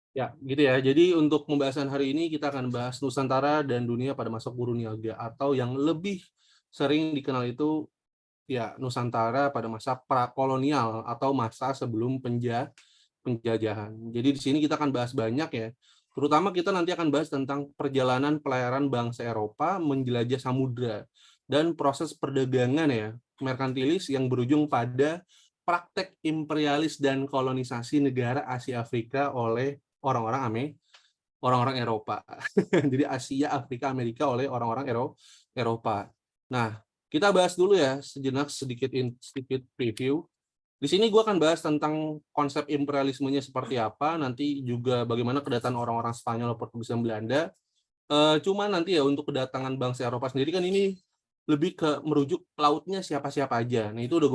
Ya, gitu ya. Jadi untuk pembahasan hari ini kita akan bahas Nusantara dan dunia pada masa Kuruniaga atau yang lebih sering dikenal itu ya Nusantara pada masa prakolonial atau masa sebelum penjajahan. Jadi di sini kita akan bahas banyak ya. Terutama kita nanti akan bahas tentang perjalanan pelayaran bangsa Eropa menjelajah samudra dan proses perdagangan ya, merkantilis yang berujung pada praktek imperialis dan kolonisasi negara Asia Afrika oleh orang-orang Eropa. Jadi Asia, Afrika, Amerika oleh orang-orang Eropa. Nah, kita bahas dulu ya sejenak sedikit preview. Di sini gue akan bahas tentang konsep imperialismenya seperti apa, nanti juga bagaimana kedatangan orang-orang Spanyol, Portugis, dan Belanda. Cuma nanti ya untuk kedatangan bangsa Eropa sendiri kan ini lebih ke merujuk lautnya siapa-siapa aja. Nah itu udah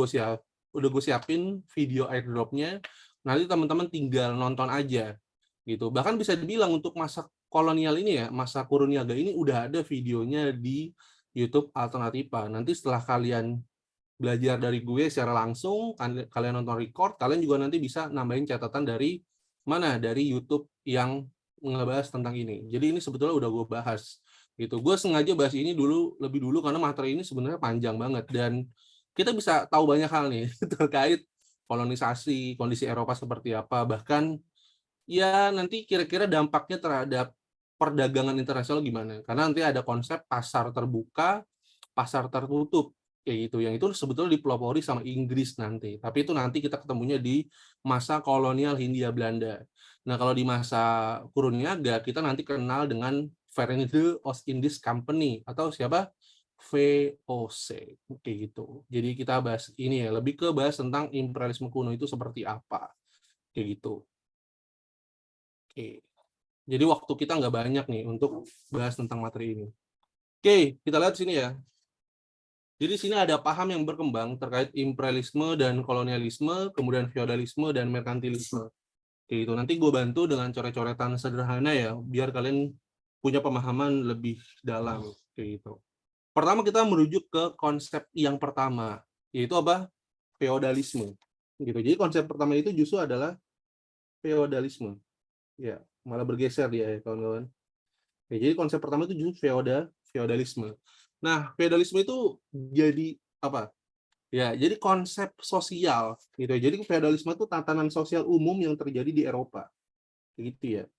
gue siapin video airdropnya. Nanti teman-teman tinggal nonton aja gitu. Bahkan bisa dibilang untuk masa kolonial ini ya, masa Kuruniaga ini udah ada videonya di YouTube Alternativa. Nanti setelah kalian belajar dari gue secara langsung, kalian nonton record, kalian juga nanti bisa nambahin catatan dari mana? Dari YouTube yang ngebahas tentang ini. Jadi ini sebetulnya udah gue bahas gitu. Gue sengaja bahas ini lebih dulu karena materi ini sebenarnya panjang banget dan kita bisa tahu banyak hal nih terkait kolonisasi, kondisi Eropa seperti apa, bahkan ya nanti kira-kira dampaknya terhadap perdagangan internasional gimana. Karena nanti ada konsep pasar terbuka, pasar tertutup kayak gitu. Yang itu sebetulnya dipelopori sama Inggris nanti. Tapi itu nanti kita ketemunya di masa kolonial Hindia Belanda. Nah, kalau di masa Kuruniaga kita nanti kenal dengan Verenigde Oost-Indisch Company atau siapa? VOC kayak gitu. Jadi kita bahas ini ya, lebih ke bahas tentang imperialisme kuno itu seperti apa kayak gitu. Oke. Jadi waktu kita nggak banyak nih untuk bahas tentang materi ini. Oke, kita lihat sini ya. Jadi sini ada paham yang berkembang terkait imperialisme dan kolonialisme, kemudian feodalisme dan merkantilisme. Oke, itu nanti gue bantu dengan coret-coretan sederhana ya, biar kalian punya pemahaman lebih dalam. Oke, itu. Pertama kita merujuk ke konsep yang pertama, yaitu apa? Feodalisme. Gitu. Jadi konsep pertama itu justru adalah feodalisme. Ya, malah bergeser dia ya, kawan-kawan. Ya, jadi konsep pertama itu justru feodalisme. Nah, feodalisme itu jadi apa? Ya, jadi konsep sosial gitu ya. Jadi feodalisme itu tatanan sosial umum yang terjadi di Eropa. Gitu ya.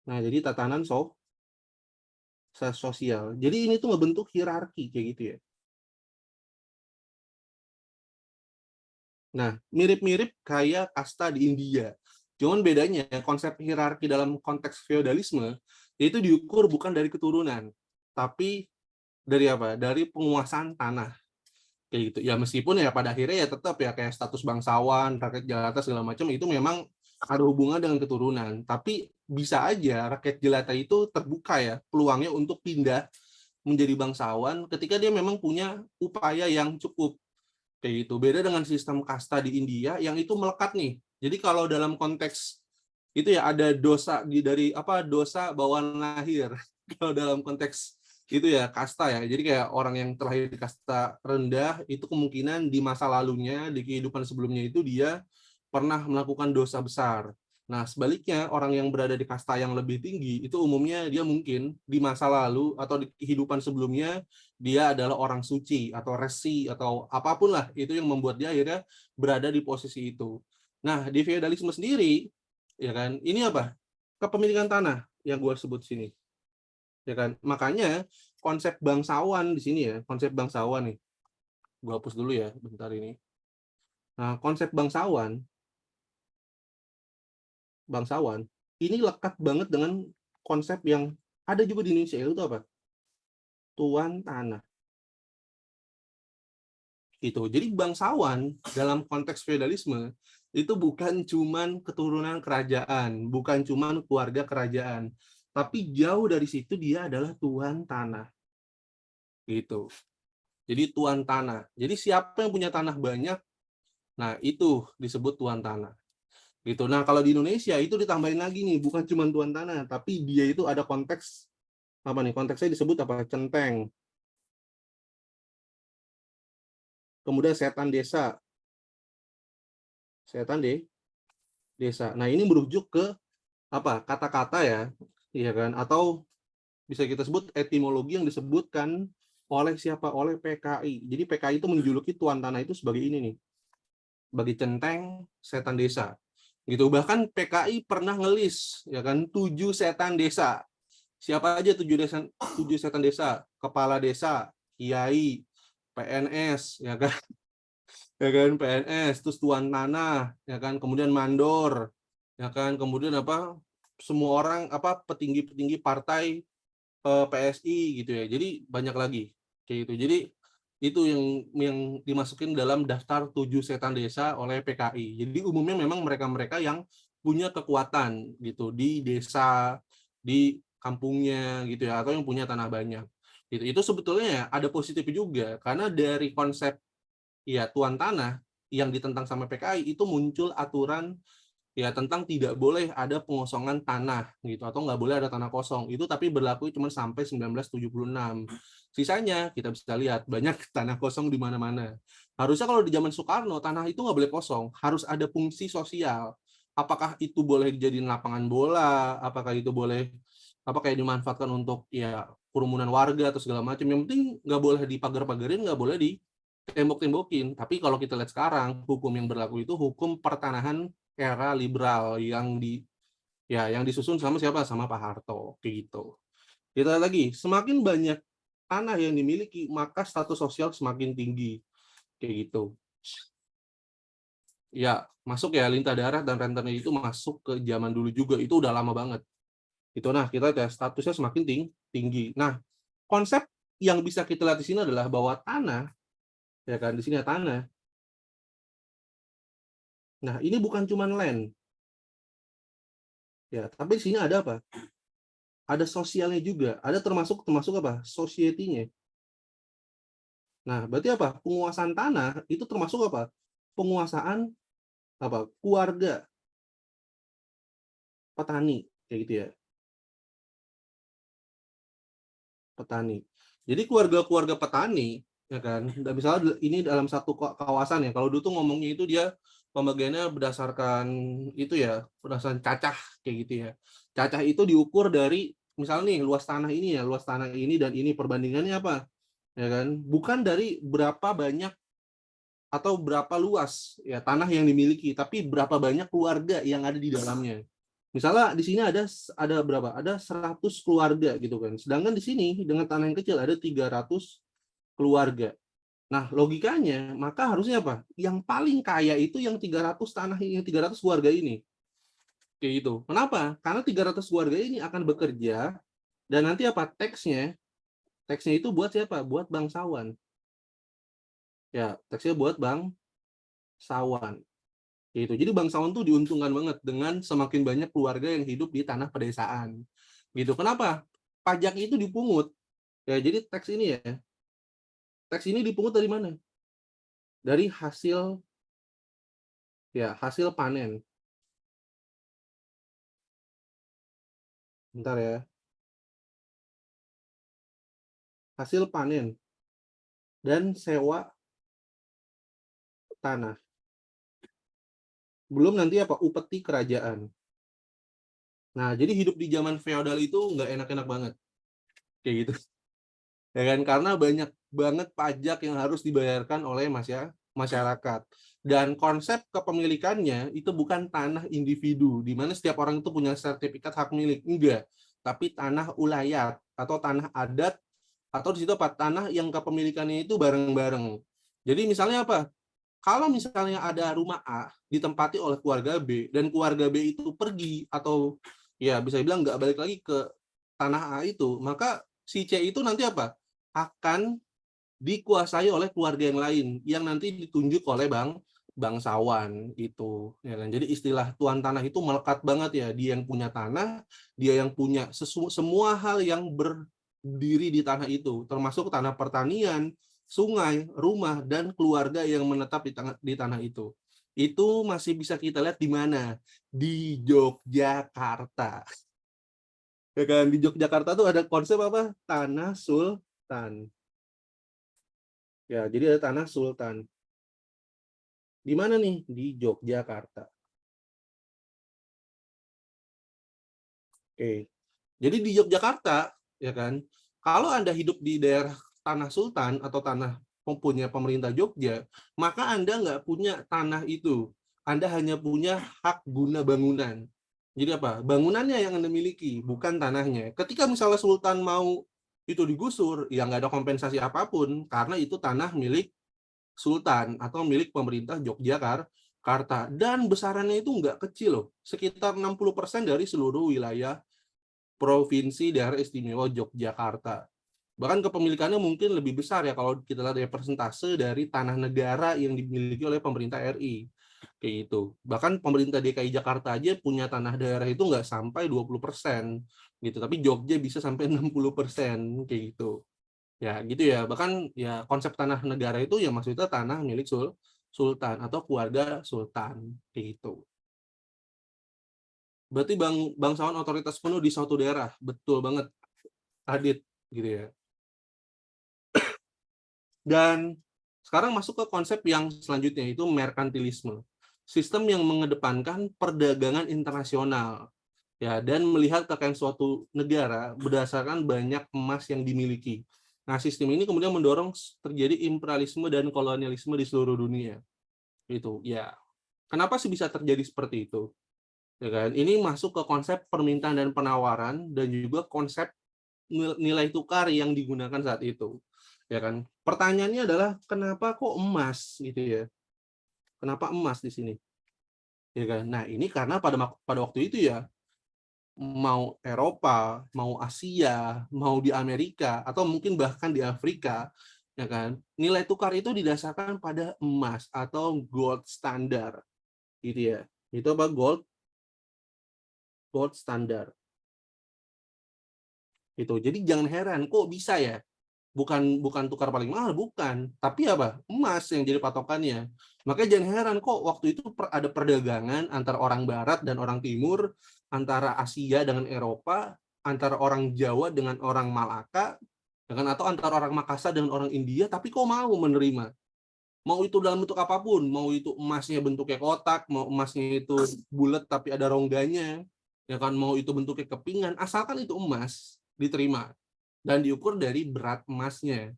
Nah, jadi tatanan sosial. Jadi ini tuh ngebentuk hierarki kayak gitu ya. Nah, mirip-mirip kayak kasta di India. Cuman bedanya konsep hierarki dalam konteks feodalisme itu diukur bukan dari keturunan, tapi dari apa? Dari penguasaan tanah. Kayak gitu. Ya meskipun ya pada akhirnya ya tetap ya kayak status bangsawan, rakyat jelata segala macam itu memang ada hubungan dengan keturunan. Tapi bisa aja rakyat jelata itu terbuka ya peluangnya untuk pindah menjadi bangsawan ketika dia memang punya upaya yang cukup kayak gitu. Beda dengan sistem kasta di India yang itu melekat nih. Jadi kalau dalam konteks itu ya ada dosa dari apa dosa bawaan lahir. Kalau dalam konteks itu ya kasta ya. Jadi kayak orang yang terlahir di kasta rendah itu kemungkinan di masa lalunya di kehidupan sebelumnya itu dia pernah melakukan dosa besar. Nah, sebaliknya orang yang berada di kasta yang lebih tinggi itu umumnya dia mungkin di masa lalu atau di kehidupan sebelumnya dia adalah orang suci atau resi atau apapun lah itu yang membuat dia akhirnya berada di posisi itu. Nah, di feodalisme sendiri ya kan ini apa kepemilikan tanah yang gue sebut sini ya kan makanya konsep bangsawan di sini ya konsep bangsawan nih gue hapus dulu ya bentar ini. Nah konsep bangsawan ini lekat banget dengan konsep yang ada juga di Indonesia itu apa tuan tanah gitu. Jadi bangsawan dalam konteks feodalisme itu bukan cuman keturunan kerajaan, bukan cuman keluarga kerajaan, tapi jauh dari situ dia adalah tuan tanah gitu. Jadi tuan tanah. Jadi siapa yang punya tanah banyak, nah itu disebut tuan tanah. Gitu. Nah, kalau di Indonesia itu ditambahin lagi nih, bukan cuma tuan tanah, tapi dia itu ada konteks apa nih? Konteksnya disebut apa? Centeng. Kemudian setan desa. Setan deh. desa. Nah, ini merujuk ke apa? Kata-kata ya, iya kan? Atau bisa kita sebut etimologi yang disebutkan oleh siapa? Oleh PKI. Jadi PKI itu menjuluki tuan tanah itu sebagai ini nih, bagi centeng setan desa. Gitu. Bahkan PKI pernah ngelis ya kan 7 setan desa. Siapa aja 7 setan desa? Kepala desa, kiai, PNS, ya kan? Ya kan PNS, terus tuan tanah, ya kan? Kemudian mandor, ya kan? Kemudian apa? Semua orang apa petinggi-petinggi partai PSI gitu ya. Jadi banyak lagi kayak gitu. Jadi itu yang dimasukin dalam daftar 7 setan desa oleh PKI. Jadi umumnya memang mereka-mereka yang punya kekuatan gitu di desa, di kampungnya gitu ya, atau yang punya tanah banyak. Gitu. Itu sebetulnya ya ada positif juga karena dari konsep ya tuan tanah yang ditentang sama PKI itu muncul aturan ya tentang tidak boleh ada pengosongan tanah gitu atau nggak boleh ada tanah kosong itu tapi berlaku cuma sampai 1976. Sisanya kita bisa lihat banyak tanah kosong di mana-mana. Harusnya kalau di zaman Soekarno tanah itu nggak boleh kosong, harus ada fungsi sosial. Apakah itu boleh dijadiin lapangan bola, apakah itu boleh apa kayak dimanfaatkan untuk ya kerumunan warga atau segala macam. Yang penting nggak boleh dipagar-pagarin, nggak boleh ditembok-tembokin. Tapi kalau kita lihat sekarang hukum yang berlaku itu hukum pertanahan era liberal yang disusun sama siapa? Sama Pak Harto kayak gitu. Kita lagi semakin banyak tanah yang dimiliki maka status sosial semakin tinggi kayak gitu. Ya, masuk ya lintah darat dan rentenir itu masuk ke zaman dulu juga itu udah lama banget. Itu nah kita lihat statusnya semakin tinggi. Nah, konsep yang bisa kita lihat di sini adalah bahwa tanah ya kan di sini ada tanah. Nah, ini bukan cuma land ya, tapi di sini ada apa? Ada sosialnya juga, ada termasuk apa? Society-nya. Nah, berarti apa? Penguasaan tanah itu termasuk apa? Penguasaan apa? Keluarga petani kayak gitu ya, petani. Jadi keluarga-keluarga petani ya kan. Dan misalnya ini dalam satu kawasan ya. Kalau dulu tuh ngomongnya itu dia pembagiannya berdasarkan itu ya, berdasarkan cacah kayak gitu ya. Cacah itu diukur dari misalnya nih luas tanah ini dan ini perbandingannya apa? Ya kan? Bukan dari berapa banyak atau berapa luas ya tanah yang dimiliki, tapi berapa banyak keluarga yang ada di dalamnya. Misalnya di sini ada berapa? Ada 100 keluarga gitu kan. Sedangkan di sini dengan tanah yang kecil ada 300 keluarga. Nah, logikanya maka harusnya apa? Yang paling kaya itu yang 300 tanah yang 300 keluarga ini. Kayak gitu. Kenapa? Karena 300 keluarga ini akan bekerja dan nanti apa? Teksnya itu buat siapa? Buat bangsawan. Ya, teksnya buat bangsawan. Gitu. Jadi bangsawan tuh diuntungkan banget dengan semakin banyak keluarga yang hidup di tanah pedesaan. Gitu. Kenapa? Pajak itu dipungut. Ya, jadi teks ini dipungut dari mana? Dari hasil panen. Bentar ya. Hasil panen dan sewa tanah. Belum nanti apa? Upeti kerajaan. Nah, jadi hidup di zaman feodal itu nggak enak-enak banget. Kayak gitu. Ya kan karena banyak banget pajak yang harus dibayarkan oleh masyarakat dan konsep kepemilikannya itu bukan tanah individu di mana setiap orang itu punya sertifikat hak milik enggak tapi tanah ulayat atau tanah adat atau di situ apa tanah yang kepemilikannya itu bareng-bareng. Jadi misalnya apa kalau misalnya ada rumah A ditempati oleh keluarga B dan keluarga B itu pergi atau ya bisa bilang nggak balik lagi ke tanah A itu, maka si C itu nanti apa? Akan dikuasai oleh keluarga yang lain yang nanti ditunjuk oleh bangsawan itu ya kan. Jadi istilah tuan tanah itu melekat banget ya, dia yang punya tanah, dia yang punya semua hal yang berdiri di tanah itu, termasuk tanah pertanian, sungai, rumah dan keluarga yang menetap di tanah itu. Itu masih bisa kita lihat di mana? Di Yogyakarta. Ya kan di Yogyakarta tuh ada konsep apa? Tanah Sultan. Ya, jadi ada tanah Sultan. Di mana nih? Di Yogyakarta. Oke. Jadi di Yogyakarta, ya kan, kalau Anda hidup di daerah tanah sultan atau tanah punya pemerintah Jogja, maka Anda nggak punya tanah itu. Anda hanya punya hak guna bangunan. Jadi apa? Bangunannya yang Anda miliki, bukan tanahnya. Ketika misalnya sultan mau itu digusur, ya nggak ada kompensasi apapun, karena itu tanah milik sultan atau milik pemerintah Yogyakarta. Dan besarannya itu nggak kecil loh, sekitar 60% dari seluruh wilayah Provinsi Daerah Istimewa Yogyakarta. Bahkan kepemilikannya mungkin lebih besar ya kalau kita lihat dari persentase dari tanah negara yang dimiliki oleh pemerintah RI. Kayak gitu. Bahkan pemerintah DKI Jakarta aja punya tanah daerah itu nggak sampai 20% gitu, tapi Jogja bisa sampai 60% kayak gitu. Ya gitu ya. Bahkan ya konsep tanah negara itu ya maksudnya tanah milik sultan atau keluarga sultan kayak gitu. Berarti bangsawan otoritas penuh di suatu daerah. Betul banget, Adit, gitu ya. Dan sekarang masuk ke konsep yang selanjutnya, itu merkantilisme. Sistem yang mengedepankan perdagangan internasional, ya, dan melihat kekayaan suatu negara berdasarkan banyak emas yang dimiliki. Nah, sistem ini kemudian mendorong terjadi imperialisme dan kolonialisme di seluruh dunia. Itu, ya. Kenapa sih bisa terjadi seperti itu? Ya kan? Ini masuk ke konsep permintaan dan penawaran dan juga konsep nilai tukar yang digunakan saat itu. Ya kan? Pertanyaannya adalah kenapa kok emas gitu ya? Kenapa emas di sini? Ya kan? Nah, ini karena pada waktu itu ya mau Eropa, mau Asia, mau di Amerika atau mungkin bahkan di Afrika, ya kan? Nilai tukar itu didasarkan pada emas atau gold standar gitu ya. Itu apa gold standar. Gitu. Jadi jangan heran kok bisa ya bukan tukar paling mahal, bukan, tapi apa, emas yang jadi patokannya. Makanya jangan heran kok waktu itu ada perdagangan antara orang barat dan orang timur, antara Asia dengan Eropa, antara orang Jawa dengan orang Malaka, atau antara orang Makassar dengan orang India, tapi kok mau menerima, mau itu dalam bentuk apapun, mau itu emasnya bentuknya kotak, mau emasnya itu bulat tapi ada rongganya, ya kan, mau itu bentuknya kepingan, asalkan itu emas diterima dan diukur dari berat emasnya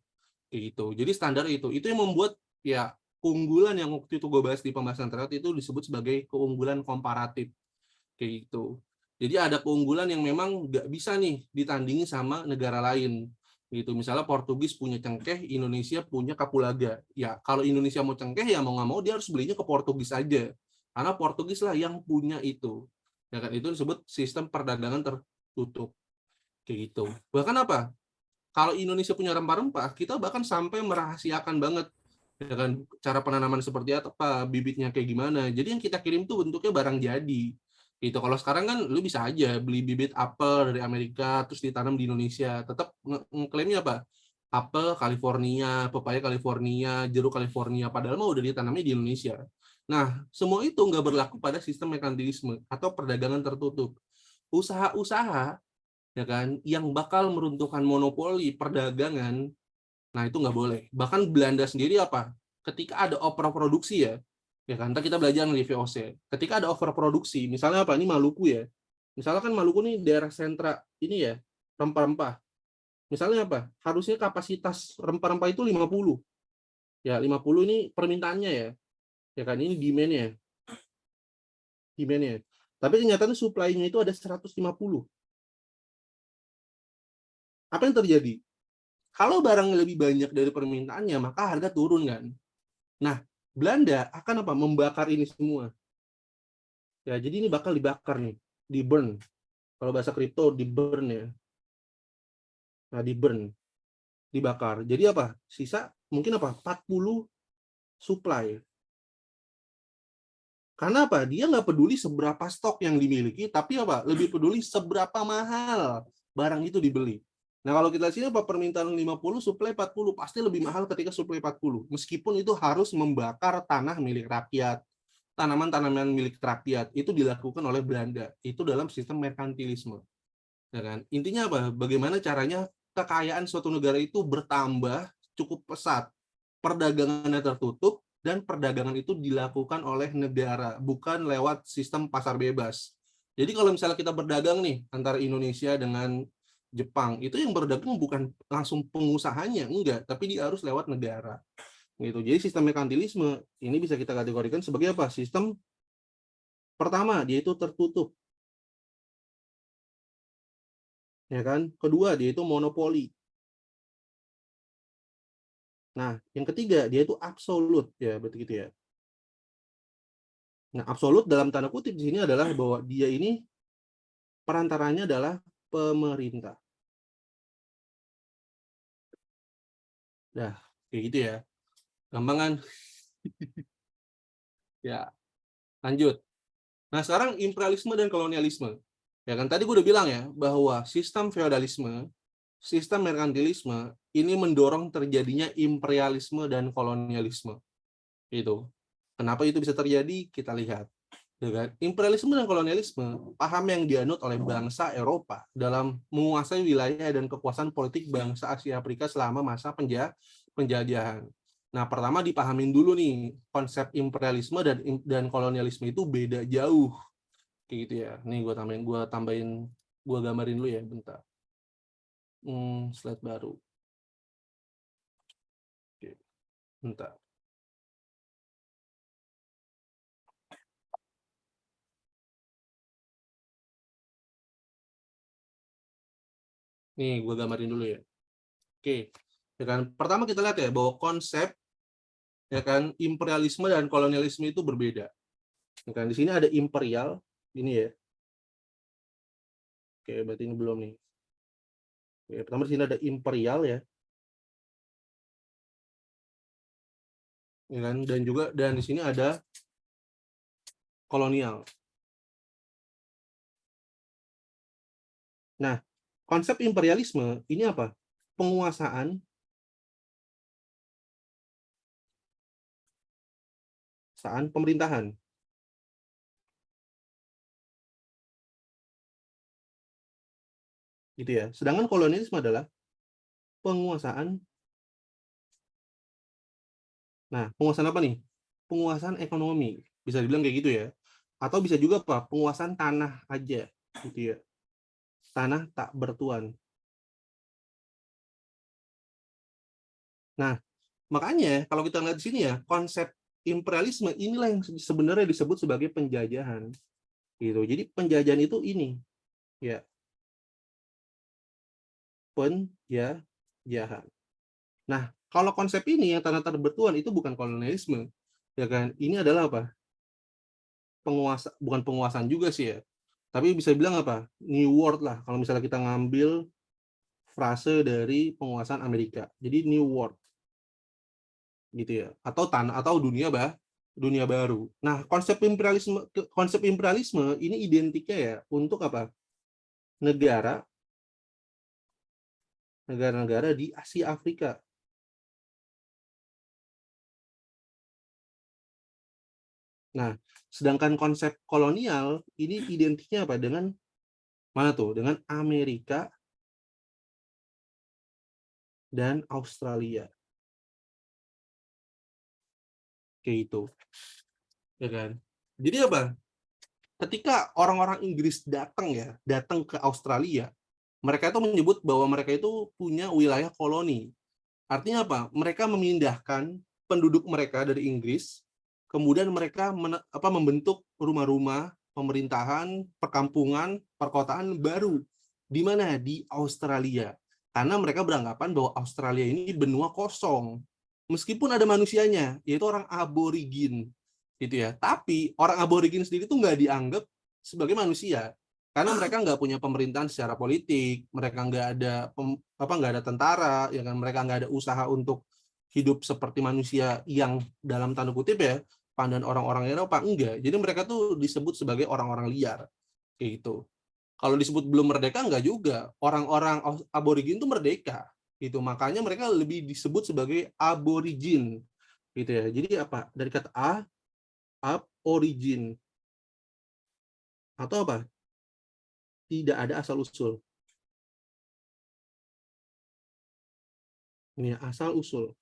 gitu. Jadi standar itu yang membuat ya keunggulan yang waktu itu gue bahas di pembahasan terakhir itu disebut sebagai keunggulan komparatif kayak gitu. Jadi ada keunggulan yang memang nggak bisa nih ditandingi sama negara lain gitu. Misalnya Portugis punya cengkeh, Indonesia punya kapulaga. Ya kalau Indonesia mau cengkeh ya mau nggak mau dia harus belinya ke Portugis aja. Karena Portugis lah yang punya itu. Ya kan, itu disebut sistem perdagangan tertutup kayak gitu. Bahkan apa? Kalau Indonesia punya rempah-rempah, kita bahkan sampai merahasiakan banget ya kan cara penanaman seperti apa, bibitnya kayak gimana. Jadi yang kita kirim tuh bentuknya barang jadi. Gitu. Kalau sekarang kan lu bisa aja beli bibit apel dari Amerika terus ditanam di Indonesia. Tetap ngeklaimnya apa? Apel California, pepaya California, jeruk California, padahal mah udah ditanamnya di Indonesia. Nah, semua itu nggak berlaku pada sistem merkantilisme atau perdagangan tertutup. Usaha-usaha ya kan yang bakal meruntuhkan monopoli perdagangan, nah itu nggak boleh. Bahkan Belanda sendiri apa, ketika ada overproduksi ya kan, kita belajar di VOC, ketika ada overproduksi, misalnya apa, ini Maluku ya, misalnya kan Maluku nih daerah sentra ini ya, rempah-rempah, misalnya apa, harusnya kapasitas rempah-rempah itu 50 ya, 50 ini permintaannya ya kan, ini demand-nya, tapi kenyataannya supply-nya itu ada 150. Apa yang terjadi? Kalau barangnya lebih banyak dari permintaannya, maka harga turun kan. Nah, Belanda akan apa? Membakar ini semua. Ya, jadi ini bakal dibakar nih, di burn. Kalau bahasa kripto di burn ya. Nah, di burn, dibakar. Jadi apa? Sisa mungkin apa? 40 supply. Karena apa? Dia nggak peduli seberapa stok yang dimiliki, tapi apa? Lebih peduli seberapa mahal barang itu dibeli. Nah, kalau kita sini apa, permintaan 50, supply 40, pasti lebih mahal ketika supply 40. Meskipun itu harus membakar tanah milik rakyat, tanaman-tanaman milik rakyat, itu dilakukan oleh Belanda. Itu dalam sistem merkantilisme. Ya kan? Intinya apa? Bagaimana caranya kekayaan suatu negara itu bertambah cukup pesat. Perdagangannya tertutup dan perdagangan itu dilakukan oleh negara, bukan lewat sistem pasar bebas. Jadi kalau misalnya kita berdagang nih antara Indonesia dengan Jepang, itu yang berdagang bukan langsung pengusahanya, enggak, tapi dia harus lewat negara. Gitu. Jadi sistem merkantilisme ini bisa kita kategorikan sebagai apa? Sistem pertama, dia itu tertutup. Ya kan? Kedua, dia itu monopoli. Nah, yang ketiga, dia itu absolut, ya, berarti gitu ya. Nah, absolut dalam tanda kutip di sini adalah bahwa dia ini perantaranya adalah pemerintah. Nah, kayak gitu ya. Gampang kan? Ya, lanjut. Nah, sekarang imperialisme dan kolonialisme. Ya kan, tadi gue udah bilang ya, bahwa sistem feodalisme, sistem merkantilisme, ini mendorong terjadinya imperialisme dan kolonialisme. Itu. Kenapa itu bisa terjadi? Kita lihat. Ya kan? Imperialisme dan kolonialisme, paham yang dianut oleh bangsa Eropa dalam menguasai wilayah dan kekuasaan politik bangsa Asia Afrika selama masa penjajahan. Nah, pertama dipahamin dulu nih, konsep imperialisme dan kolonialisme itu beda jauh. Kayak gitu ya. Nih gue gambarin dulu ya, bentar. Slide baru. Oke, bentar. Nih, gue gambarin dulu ya. Oke. Ya kan? Pertama kita lihat ya bahwa konsep ya kan imperialisme dan kolonialisme itu berbeda. Ya kan? Di sini ada imperial, ini ya. Oke, berarti ini belum nih. Oke, pertama di sini ada imperial ya. Ya kan? Dan di sini ada kolonial. Nah, konsep imperialisme ini apa? Penguasaan pemerintahan gitu ya. Sedangkan kolonialisme adalah penguasaan. Nah, penguasaan apa nih? Penguasaan ekonomi. Bisa dibilang kayak gitu ya. Atau bisa juga apa? Penguasaan tanah aja gitu ya. Tanah tak bertuan. Nah, makanya kalau kita lihat di sini ya, konsep imperialisme inilah yang sebenarnya disebut sebagai penjajahan. Gitu. Jadi penjajahan itu ini ya, penjajahan. Nah, kalau konsep ini yang tanah tak bertuan itu bukan kolonialisme, ya kan? Ini adalah apa? Bukan penguasaan juga sih ya. Tapi bisa bilang apa? New World lah kalau misalnya kita ngambil frase dari penguasaan Amerika. Jadi New World gitu ya. Atau tanah atau dunia baru. Nah, konsep imperialisme ini identiknya ya untuk apa? Negara negara-negara di Asia Afrika. Nah, sedangkan konsep kolonial ini identiknya apa? Dengan mana tuh? Dengan Amerika dan Australia. Kayak itu, ya kan? Jadi apa? Ketika orang-orang Inggris datang ke Australia, mereka itu menyebut bahwa mereka itu punya wilayah koloni. Artinya apa? Mereka memindahkan penduduk mereka dari Inggris, kemudian mereka membentuk rumah-rumah pemerintahan, perkampungan, perkotaan baru. Di mana? Di Australia. Karena mereka beranggapan bahwa Australia ini benua kosong. Meskipun ada manusianya, yaitu orang aborigin. Gitu ya. Tapi orang aborigin sendiri itu nggak dianggap sebagai manusia. Karena mereka nggak punya pemerintahan secara politik, mereka nggak ada tentara, ya kan, mereka nggak ada usaha untuk hidup seperti manusia yang dalam tanda kutip ya pandangan orang-orang Eropa, enggak. Jadi mereka tuh disebut sebagai orang-orang liar kayak gitu. Kalau disebut belum merdeka enggak juga. Orang-orang aborigin itu merdeka gitu. Makanya mereka lebih disebut sebagai aborigin gitu ya. Jadi apa? Dari kata origin atau apa? Tidak ada asal usul. Ini asal usul.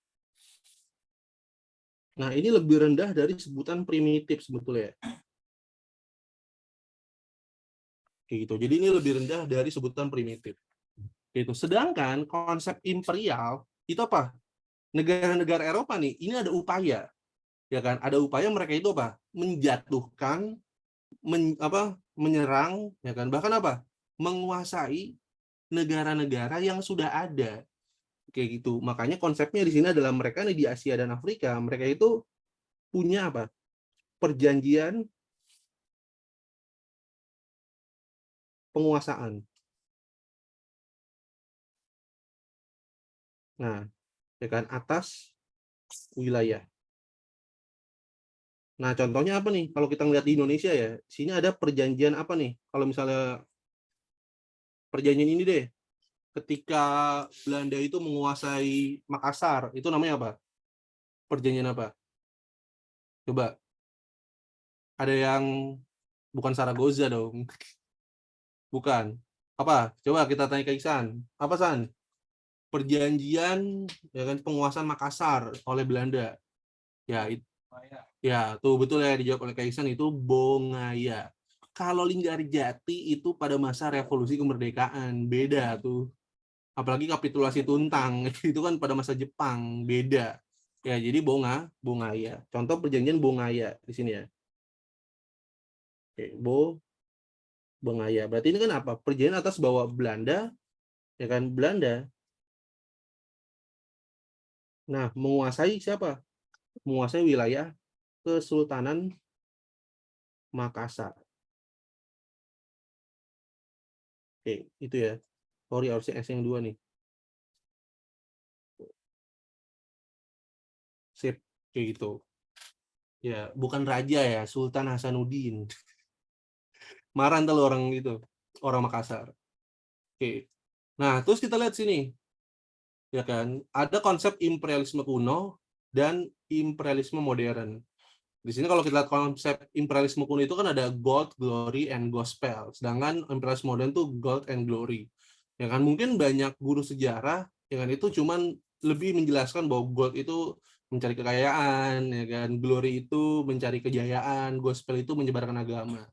Nah, ini lebih rendah dari sebutan primitif sebetulnya. Kayak gitu. Jadi ini lebih rendah dari sebutan primitif. Gitu. Sedangkan konsep imperial itu apa? Negara-negara Eropa nih, ini ada upaya, ya kan? Ada upaya mereka itu apa? Menjatuhkan, menyerang, ya kan? Bahkan apa? Menguasai negara-negara yang sudah ada. Kayak gitu. Makanya konsepnya di sini adalah mereka nih di Asia dan Afrika, mereka itu punya apa? Perjanjian penguasaan. Nah, ya kan atas wilayah. Nah, contohnya apa nih? Kalau kita ngeliat di Indonesia ya, sini ada perjanjian apa nih? Kalau misalnya perjanjian ini deh, ketika Belanda itu menguasai Makassar, itu namanya apa? Perjanjian apa? Coba, ada yang bukan Saragoza dong. Bukan. Apa? Coba kita tanya ke Iksan. Apa, San? Perjanjian ya kan penguasaan Makassar oleh Belanda. Ya, ya, tuh betul ya dijawab oleh Kaisan itu Bongaya. Kalau Linggarjati itu pada masa revolusi kemerdekaan, beda tuh. Apalagi kapitulasi Tuntang, itu kan pada masa Jepang, beda. Ya, jadi Bongaya. Contoh perjanjian Bongaya di sini ya. Oke, Bongaya. Berarti ini kan apa? Perjanjian atas bawah Belanda, ya kan? Belanda. Nah, menguasai siapa? Menguasai wilayah Kesultanan Makassar. Oke, itu ya. Sorry, harusnya S yang 2 nih. Sip, kayak gitu. Ya, bukan raja ya, Sultan Hasanuddin. Marah ntar orang itu, orang Makassar. Oke. Nah, terus kita lihat sini, ya kan? Ada konsep imperialisme kuno dan imperialisme modern. Di sini kalau kita lihat konsep imperialisme kuno itu kan ada gold, glory, and gospel. Sedangkan imperialisme modern itu gold and glory. Ya kan mungkin banyak guru sejarah ya kan itu cuman lebih menjelaskan bahwa gold itu mencari kekayaan, ya kan glory itu mencari kejayaan, gospel itu menyebarkan agama.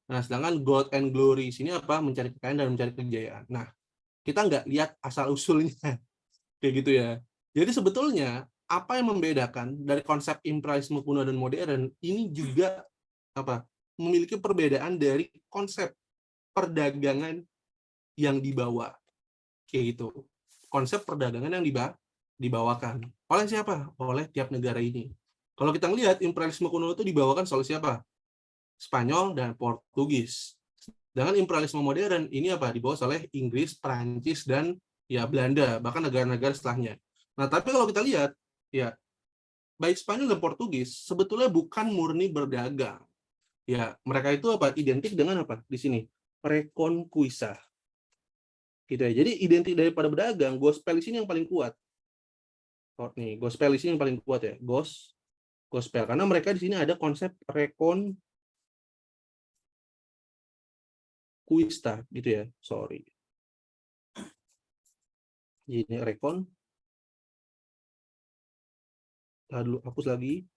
Nah, sedangkan gold and glory sini apa? Mencari kekayaan dan mencari kejayaan. Nah, kita nggak lihat asal usulnya kayak gitu ya. Jadi sebetulnya apa yang membedakan dari konsep imperialisme kuno dan modern ini juga apa? Memiliki perbedaan dari konsep perdagangan yang dibawa kayak gitu. Konsep perdagangan yang dibawakan oleh siapa? Oleh tiap negara ini. Kalau kita lihat imperialisme kuno itu dibawakan oleh siapa? Spanyol dan Portugis. Dengan imperialisme modern ini apa? Dibawa oleh Inggris, Prancis dan ya Belanda, bahkan negara-negara setelahnya. Nah, tapi kalau kita lihat ya baik Spanyol dan Portugis sebetulnya bukan murni berdagang. Ya, mereka itu apa? Identik dengan apa? Di sini, reconquista. Gitu ya. Jadi identik daripada berdagang, gospel di sini yang paling kuat. Oh, nih, gospel di sini yang paling kuat ya. Gospel karena mereka di sini ada konsep reconquista gitu ya. Sorry. Ini dulu hapus lagi.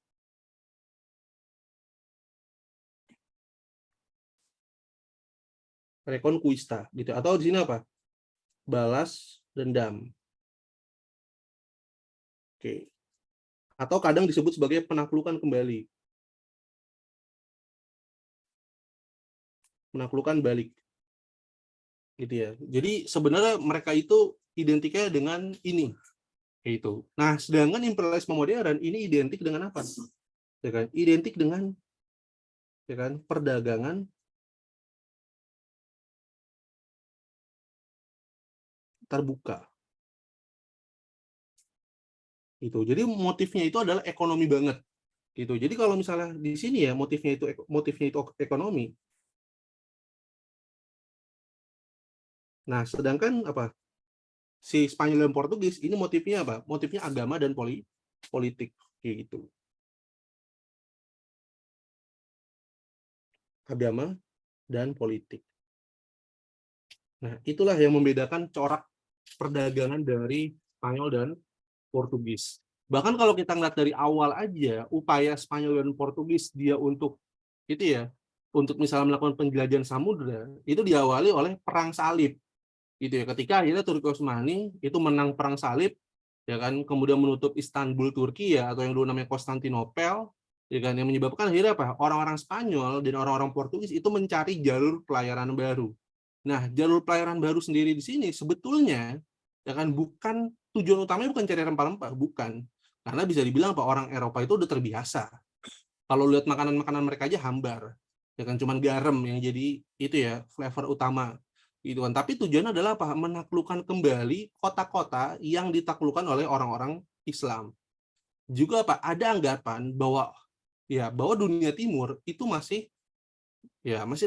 Reconquista gitu. Atau di sini apa? Balas dendam. Oke. Atau kadang disebut sebagai penaklukan kembali. Penaklukan balik. Gitu ya. Jadi sebenarnya mereka itu identiknya dengan ini. Itu. Nah, sedangkan imperialisme modern ini identik dengan apa? Ya kan? Identik dengan ya kan, perdagangan terbuka. Itu. Jadi motifnya itu adalah ekonomi banget. Gitu. Jadi kalau misalnya di sini ya motifnya itu ekonomi. Nah, sedangkan apa? Si Spanyol dan Portugis ini motifnya apa? Motifnya agama dan politik kayak gitu. Agama dan politik. Nah, itulah yang membedakan corak perdagangan dari Spanyol dan Portugis. Bahkan kalau kita ngeliat dari awal aja, upaya Spanyol dan Portugis dia untuk itu ya untuk misalnya melakukan penjelajahan samudra itu diawali oleh perang salib gitu ya. Ketika akhirnya Turki Utsmani itu menang perang salib ya kan, kemudian menutup Istanbul Turki ya, atau yang dulu namanya Konstantinopel ya kan, yang menyebabkan akhirnya apa, orang-orang Spanyol dan orang-orang Portugis itu mencari jalur pelayaran baru. Nah, jalur pelayaran baru sendiri di sini sebetulnya ya kan bukan tujuan utamanya, bukan cari rempah-rempah, bukan, karena bisa dibilang apa, orang Eropa itu udah terbiasa. Kalau lihat makanan-makanan mereka aja hambar ya kan, cuman garam yang jadi itu ya flavor utama gitu kan. Tapi tujuannya adalah apa, menaklukkan kembali kota-kota yang ditaklukkan oleh orang-orang Islam. Juga apa, ada anggapan bahwa bahwa dunia timur itu masih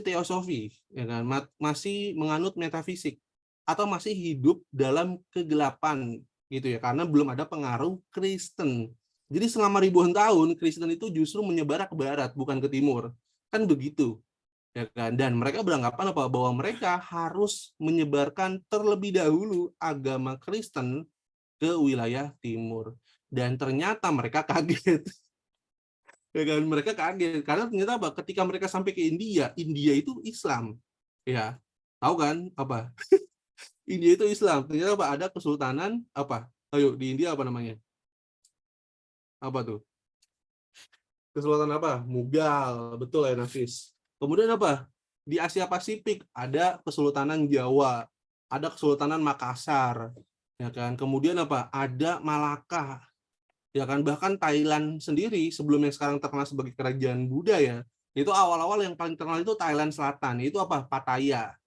teosofi ya kan, masih menganut metafisik atau masih hidup dalam kegelapan gitu ya, karena belum ada pengaruh Kristen. Jadi selama ribuan tahun Kristen itu justru menyebar ke barat bukan ke timur. Kan begitu ya kan, dan mereka beranggapan apa, bahwa mereka harus menyebarkan terlebih dahulu agama Kristen ke wilayah timur. Dan ternyata mereka kaget ya kan, mereka kaget karena ternyata apa, ketika mereka sampai ke India, India itu Islam ya, tahu kan apa, India itu Islam. Ternyata apa, ada kesultanan apa, ayo di India apa namanya, apa tuh, kesultanan apa, Mughal, betul ya Nafis. Kemudian apa, di Asia Pasifik ada kesultanan Jawa, ada kesultanan Makassar ya kan, kemudian apa, ada Malaka ya kan, bahkan Thailand sendiri sebelum yang sekarang terkenal sebagai kerajaan Buddha ya, itu awal-awal yang paling terkenal itu Thailand Selatan, itu apa, Pattaya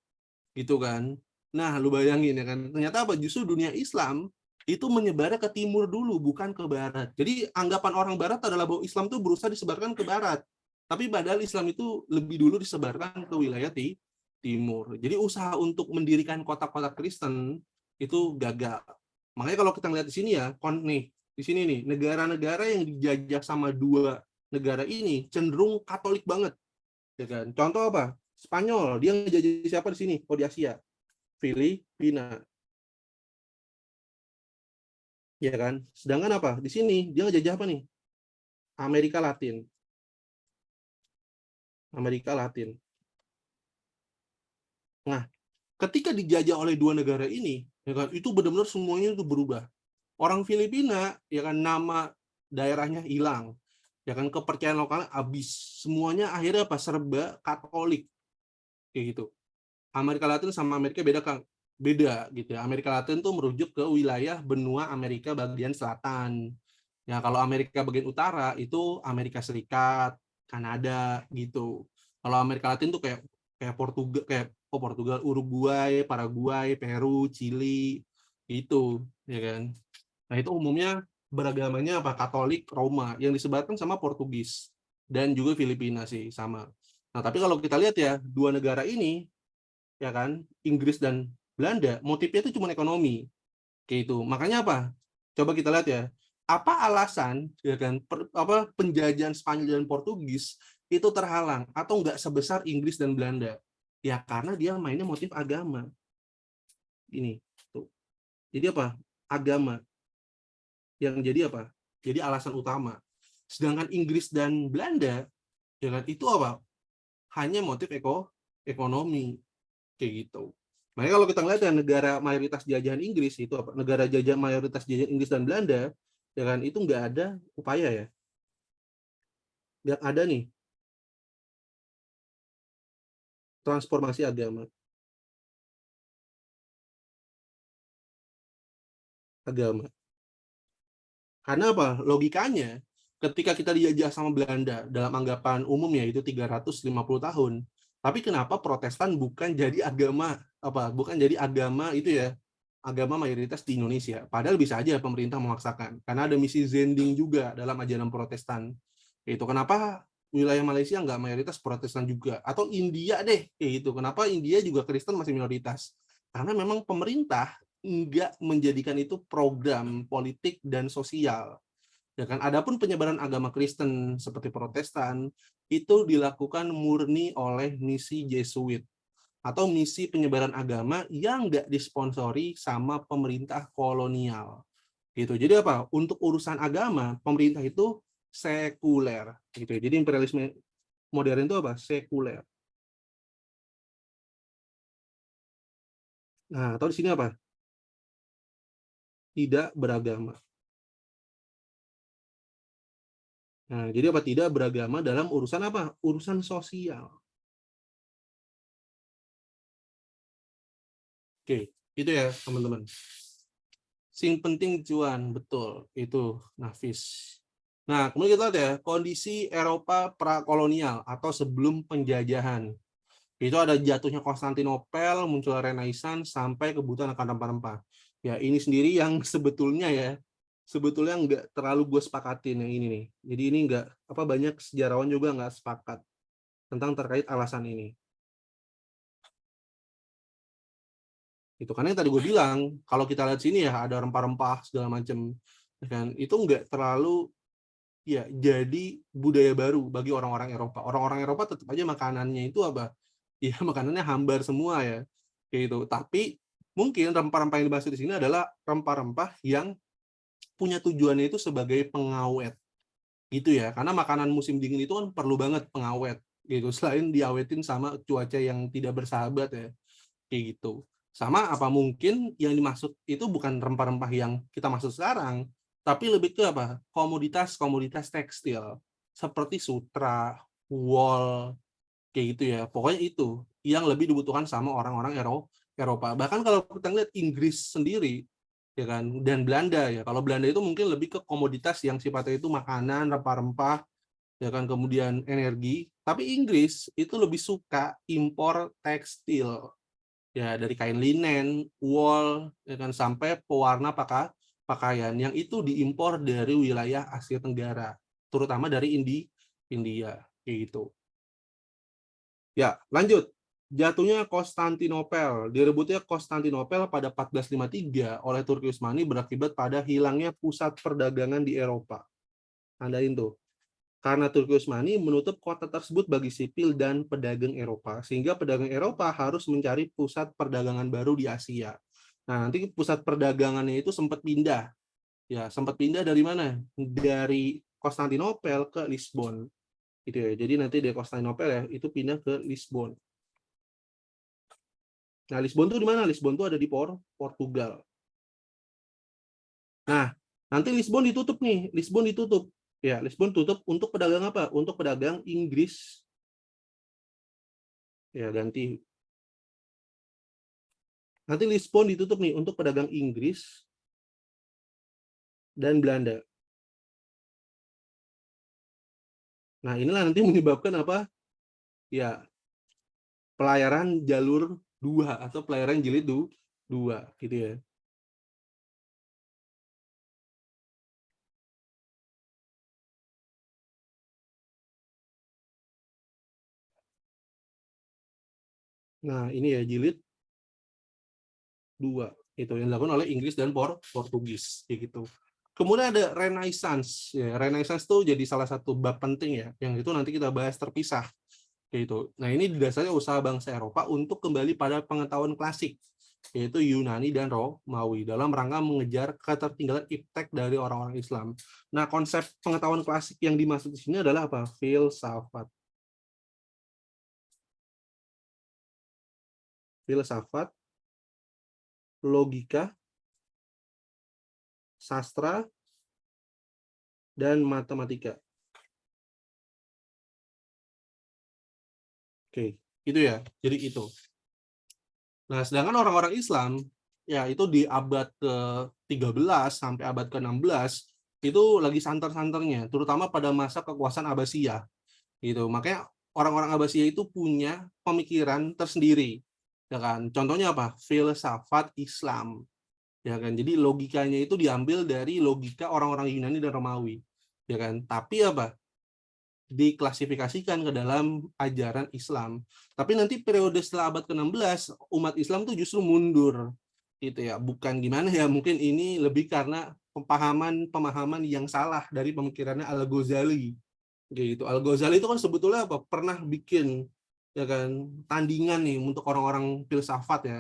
gitu kan. Nah lu bayangin ya kan, ternyata apa, justru dunia Islam itu menyebarnya ke timur dulu bukan ke barat. Jadi anggapan orang barat adalah bahwa Islam itu berusaha disebarkan ke barat, tapi padahal Islam itu lebih dulu disebarkan ke wilayah timur. Jadi usaha untuk mendirikan kota-kota Kristen itu gagal. Makanya kalau kita lihat di sini ya, nih di sini nih, negara-negara yang dijajah sama dua negara ini cenderung Katolik banget ya kan. Contoh apa, Spanyol, dia ngejajah siapa di sini, oh di Asia, Filipina ya kan. Sedangkan apa, di sini dia ngejajah apa nih, Amerika Latin. Amerika Latin. Nah, ketika dijajah oleh dua negara ini ya kan, itu benar-benar semuanya itu berubah. Orang Filipina ya kan, nama daerahnya hilang ya kan, kepercayaan lokalnya habis, semuanya akhirnya apa, serba Katolik kayak gitu. Amerika Latin sama Amerika beda kan, beda gitu ya. Amerika Latin tuh merujuk ke wilayah benua Amerika bagian selatan ya. Kalau Amerika bagian utara itu Amerika Serikat, Kanada gitu. Kalau Amerika Latin tuh kayak kayak Portugal, Portugal, Uruguay, Paraguay, Peru, Chili itu ya kan. Nah, itu umumnya beragamanya apa, Katolik Roma yang disebarkan sama Portugis dan juga Filipina sih sama. Nah, tapi kalau kita lihat ya, dua negara ini ya kan, Inggris dan Belanda, motifnya itu cuma ekonomi kayak itu. Makanya apa? Coba kita lihat ya. Apa alasan ya kan, penjajahan Spanyol dan Portugis itu terhalang atau enggak sebesar Inggris dan Belanda? Ya karena dia mainnya motif agama. Ini tuh. Jadi apa? Agama yang jadi apa? Jadi alasan utama. Sedangkan Inggris dan Belanda ya kan, itu apa? Hanya motif ekonomi kayak gitu. Makanya kalau kita lihat ya, negara mayoritas jajahan Inggris itu apa? Negara jajah mayoritas jajahan Inggris dan Belanda ya kan, itu nggak ada upaya ya. Nggak ada nih transformasi agama. Karena apa? Logikanya, ketika kita dijajah sama Belanda, dalam anggapan umumnya itu 350 tahun, tapi kenapa Protestan bukan jadi agama apa? Bukan jadi agama itu ya, agama mayoritas di Indonesia. Padahal bisa aja pemerintah memaksakan, karena ada misi Zending juga dalam ajaran Protestan. Itu kenapa wilayah Malaysia nggak mayoritas Protestan juga, atau India deh, kayak gitu. Kenapa India juga Kristen masih minoritas? Karena memang pemerintah nggak menjadikan itu program politik dan sosial ya kan. Adapun penyebaran agama Kristen seperti Protestan itu dilakukan murni oleh misi Jesuit atau misi penyebaran agama yang nggak disponsori sama pemerintah kolonial gitu. Jadi apa, untuk urusan agama pemerintah itu sekuler gitu. Jadi imperialisme Modern itu apa? Sekuler. Nah, atau di sini apa? Tidak beragama. Nah, jadi apa? Tidak beragama dalam urusan apa? Urusan sosial. Oke, itu ya teman-teman. Sing penting cuan, betul. Itu Nafis. Nah, kemudian kita lihat ya, kondisi Eropa prakolonial atau sebelum penjajahan. Itu ada jatuhnya Konstantinopel, muncul Renaissance, sampai kebutuhan akan rempah-rempah. Ya, ini sendiri yang sebetulnya nggak terlalu gue sepakatin yang ini nih. Jadi ini nggak, banyak sejarawan juga nggak sepakat tentang terkait alasan ini. Itu karena yang tadi gue bilang, kalau kita lihat sini ya ada rempah-rempah segala macam, kan itu nggak terlalu ya jadi budaya baru bagi orang-orang Eropa. Orang-orang Eropa tetap aja makanannya itu apa? Ya makanannya hambar semua ya, kayak gitu. Tapi mungkin rempah-rempah yang dibahas di sini adalah rempah-rempah yang punya tujuannya itu sebagai pengawet, gitu ya. Karena makanan musim dingin itu kan perlu banget pengawet, gitu. Selain diawetin sama cuaca yang tidak bersahabat ya, kayak gitu. Sama apa mungkin yang dimaksud itu bukan rempah-rempah yang kita maksud sekarang, tapi lebih ke apa? Komoditas-komoditas tekstil seperti sutra, wool, kayak gitu ya. Pokoknya itu yang lebih dibutuhkan sama orang-orang Eropa. Bahkan kalau kita lihat Inggris sendiri ya kan dan Belanda ya. Kalau Belanda itu mungkin lebih ke komoditas yang sifatnya itu makanan, rempah-rempah ya kan, kemudian energi. Tapi Inggris itu lebih suka impor tekstil ya, dari kain linen, wool, ya kan, sampai pewarna pakaian yang itu diimpor dari wilayah Asia Tenggara, terutama dari India, kayak gitu. Ya, lanjut. Jatuhnya Konstantinopel. Direbutnya Konstantinopel pada 1453 oleh Turki Utsmani berakibat pada hilangnya pusat perdagangan di Eropa. Andain tuh. Karena Turki Utsmani menutup kota tersebut bagi sipil dan pedagang Eropa, sehingga pedagang Eropa harus mencari pusat perdagangan baru di Asia. Nah, nanti pusat perdagangannya itu sempat pindah. Ya, sempat pindah dari mana? Dari Konstantinopel ke Lisbon. Gitu ya. Jadi nanti dari Konstantinopel ya, itu pindah ke Lisbon. Nah, Lisbon tuh di mana? Lisbon tuh ada di Portugal. Nah, nanti Lisbon ditutup nih. Lisbon ditutup. Ya, Lisbon tutup untuk pedagang apa? Untuk pedagang Inggris. Ya, ganti. Nanti Lisbon ditutup nih untuk pedagang Inggris dan Belanda. Nah, inilah nanti menyebabkan apa? Ya, pelayaran jalur 2 atau pelayaran jilid 2 gitu ya. Nah, ini ya jilid 2 itu yang dilakukan oleh Inggris dan Portugis kayak gitu. Kemudian ada Renaissance. Ya, Renaissance tuh jadi salah satu bab penting ya, yang itu nanti kita bahas terpisah kayak gitu. Nah, ini didasarkan usaha bangsa Eropa untuk kembali pada pengetahuan klasik, yaitu Yunani dan Romawi, dalam rangka mengejar ketertinggalan iptek dari orang-orang Islam. Nah, konsep pengetahuan klasik yang dimaksud di sini adalah apa? Filsafat. Filsafat, logika, sastra, dan matematika. Oke, itu ya. Jadi itu. Nah, sedangkan orang-orang Islam, ya itu di abad ke-13 sampai abad ke-16, itu lagi santer-santernya, terutama pada masa kekuasaan Abbasiyah. Gitu. Makanya orang-orang Abbasiyah itu punya pemikiran tersendiri. Ya kan? Contohnya apa? Filsafat Islam. Ya kan? Jadi logikanya itu diambil dari logika orang-orang Yunani dan Romawi. Ya kan? Tapi apa? Diklasifikasikan ke dalam ajaran Islam. Tapi nanti periode setelah abad ke-16, umat Islam tuh justru mundur. Gitu ya. Bukan gimana ya, mungkin ini lebih karena pemahaman yang salah dari pemikirannya Al-Ghazali. Gitu. Al-Ghazali itu kan sebetulnya apa? Pernah bikin ya kan tandingan nih untuk orang-orang filsafat ya.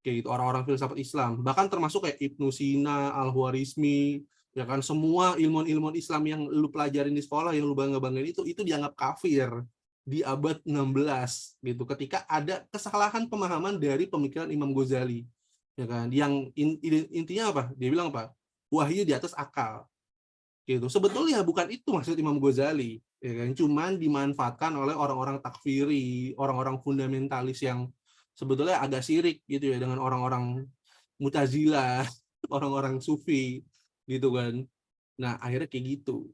Kayak gitu, orang-orang filsafat Islam. Bahkan termasuk kayak Ibnu Sina, Al-Khwarizmi, ya kan semua ilmuwan-ilmuwan Islam yang lu pelajarin di sekolah yang lu bangga-banggain itu dianggap kafir di abad 16 gitu, ketika ada kesalahan pemahaman dari pemikiran Imam Ghazali, ya kan, yang intinya apa, dia bilang apa, wahyu di atas akal gitu. Sebetulnya bukan itu maksud Imam Ghazali, ya kan, cuman dimanfaatkan oleh orang-orang takfiri, orang-orang fundamentalis yang sebetulnya agak sirik gitu ya dengan orang-orang Mu'tazilah, orang-orang Sufi gitu kan. Nah, akhirnya kayak gitu.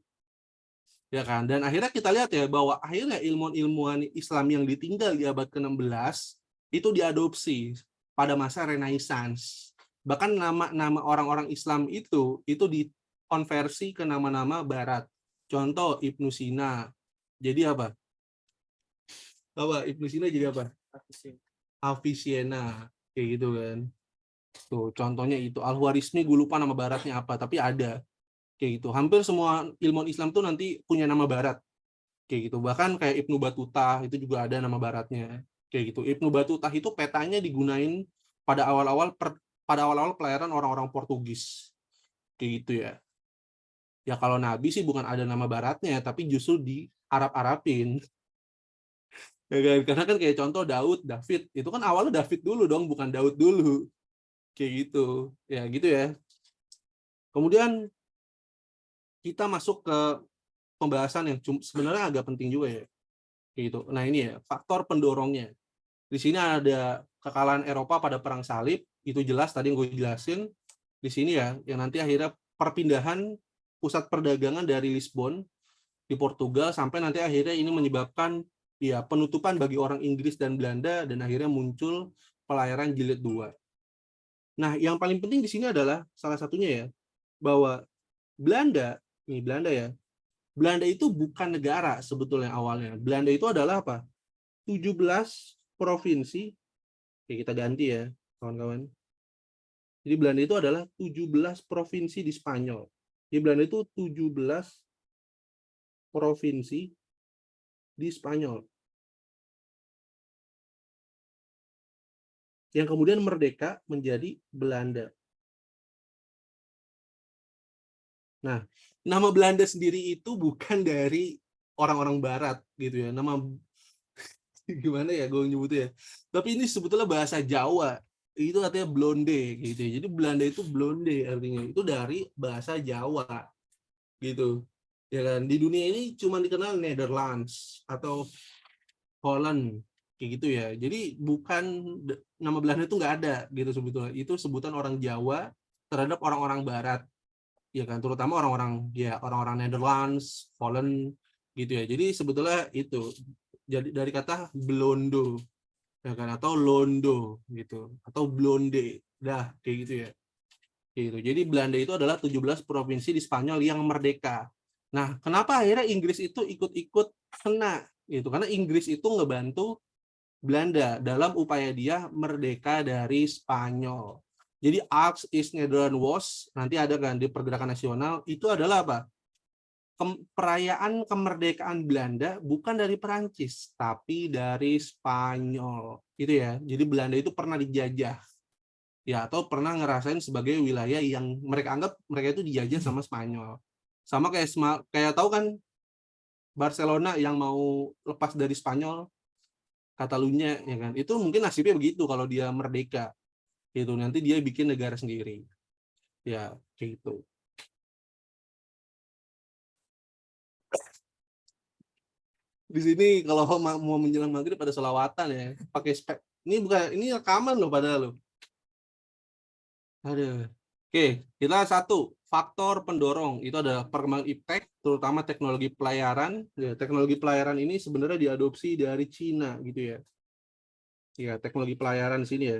Ya kan? Dan akhirnya kita lihat ya bahwa akhirnya ilmuwan-ilmuwan Islam yang ditinggal di abad ke-16 itu diadopsi pada masa Renaissance. Bahkan nama-nama orang-orang Islam itu dikonversi ke nama-nama barat. Contoh Ibnu Sina. Jadi apa? Ibnu Sina jadi apa? Avicenna. Kayak gitu kan. Tuh, contohnya itu Al-Khwarizmi, gue lupa nama baratnya apa, tapi ada. Kayak gitu. Hampir semua ilmuwan Islam tuh nanti punya nama barat. Kayak gitu. Bahkan kayak Ibnu Battuta itu juga ada nama baratnya. Kayak gitu. Ibnu Battuta itu petanya digunain pada awal-awal pelayaran orang-orang Portugis. Kayak gitu ya. Ya kalau Nabi sih bukan ada nama baratnya, tapi justru di Arab-Arabin. Ya kan? Karena kan kayak contoh David, itu kan awalnya David dulu dong, bukan Daud dulu. Kayak gitu. Ya gitu ya. Kemudian kita masuk ke pembahasan yang sebenarnya agak penting juga ya. Kayak gitu. Nah ini ya, faktor pendorongnya. Di sini ada kekalahan Eropa pada Perang Salib, itu jelas tadi yang gue jelasin. Di sini ya, yang nanti akhirnya perpindahan pusat perdagangan dari Lisbon di Portugal sampai nanti akhirnya ini menyebabkan ya penutupan bagi orang Inggris dan Belanda dan akhirnya muncul pelayaran jilid 2. Nah, yang paling penting di sini adalah salah satunya ya bahwa Belanda ya. Belanda itu bukan negara sebetulnya awalnya. Belanda itu adalah apa? 17 provinsi. Oke, kita ganti ya, kawan-kawan. Jadi Belanda itu adalah 17 provinsi di Spanyol. Di Belanda itu 17 provinsi di Spanyol. Yang kemudian merdeka menjadi Belanda. Nah, nama Belanda sendiri itu bukan dari orang-orang barat gitu ya. Nama gimana ya gue nyebutnya ya. Tapi ini sebetulnya bahasa Jawa. Itu artinya blonde gitu ya. Jadi Belanda itu blonde artinya. Itu dari bahasa Jawa gitu. Ya kan, di dunia ini cuma dikenal Netherlands atau Holland kayak gitu ya. Jadi bukan nama Belanda itu nggak ada gitu sebetulnya. Itu sebutan orang Jawa terhadap orang-orang barat. Ya kan, terutama orang-orang Netherlands, Holland gitu ya. Jadi sebetulnya itu jadi dari kata blondo ya kan, atau londo gitu, atau blonde. Dah kayak gitu ya. Gitu. Jadi Belanda itu adalah 17 provinsi di Spanyol yang merdeka. Nah, kenapa akhirnya Inggris itu ikut-ikut kena gitu? Karena Inggris itu ngebantu Belanda dalam upaya dia merdeka dari Spanyol. Jadi Acts East Netherlands was, nanti ada kan di pergerakan nasional, itu adalah apa? Perayaan kemerdekaan Belanda bukan dari Perancis, tapi dari Spanyol. Gitu ya. Jadi Belanda itu pernah dijajah ya, atau pernah ngerasain sebagai wilayah yang mereka anggap mereka itu dijajah sama Spanyol. Sama kayak tahu kan Barcelona yang mau lepas dari Spanyol, Catalunya ya kan. Itu mungkin nasibnya begitu kalau dia merdeka. Gitu, nanti dia bikin negara sendiri. Ya, kayak gitu. Di sini kalau mau menjelang maghrib pada selawatan ya, pakai spek. Ini rekaman loh padahal loh. Aduh. Oke, kita satu faktor pendorong itu adalah perkembangan iptek, terutama teknologi pelayaran. Ya, teknologi pelayaran ini sebenarnya diadopsi dari Cina gitu ya. Ya, teknologi pelayaran sini ya.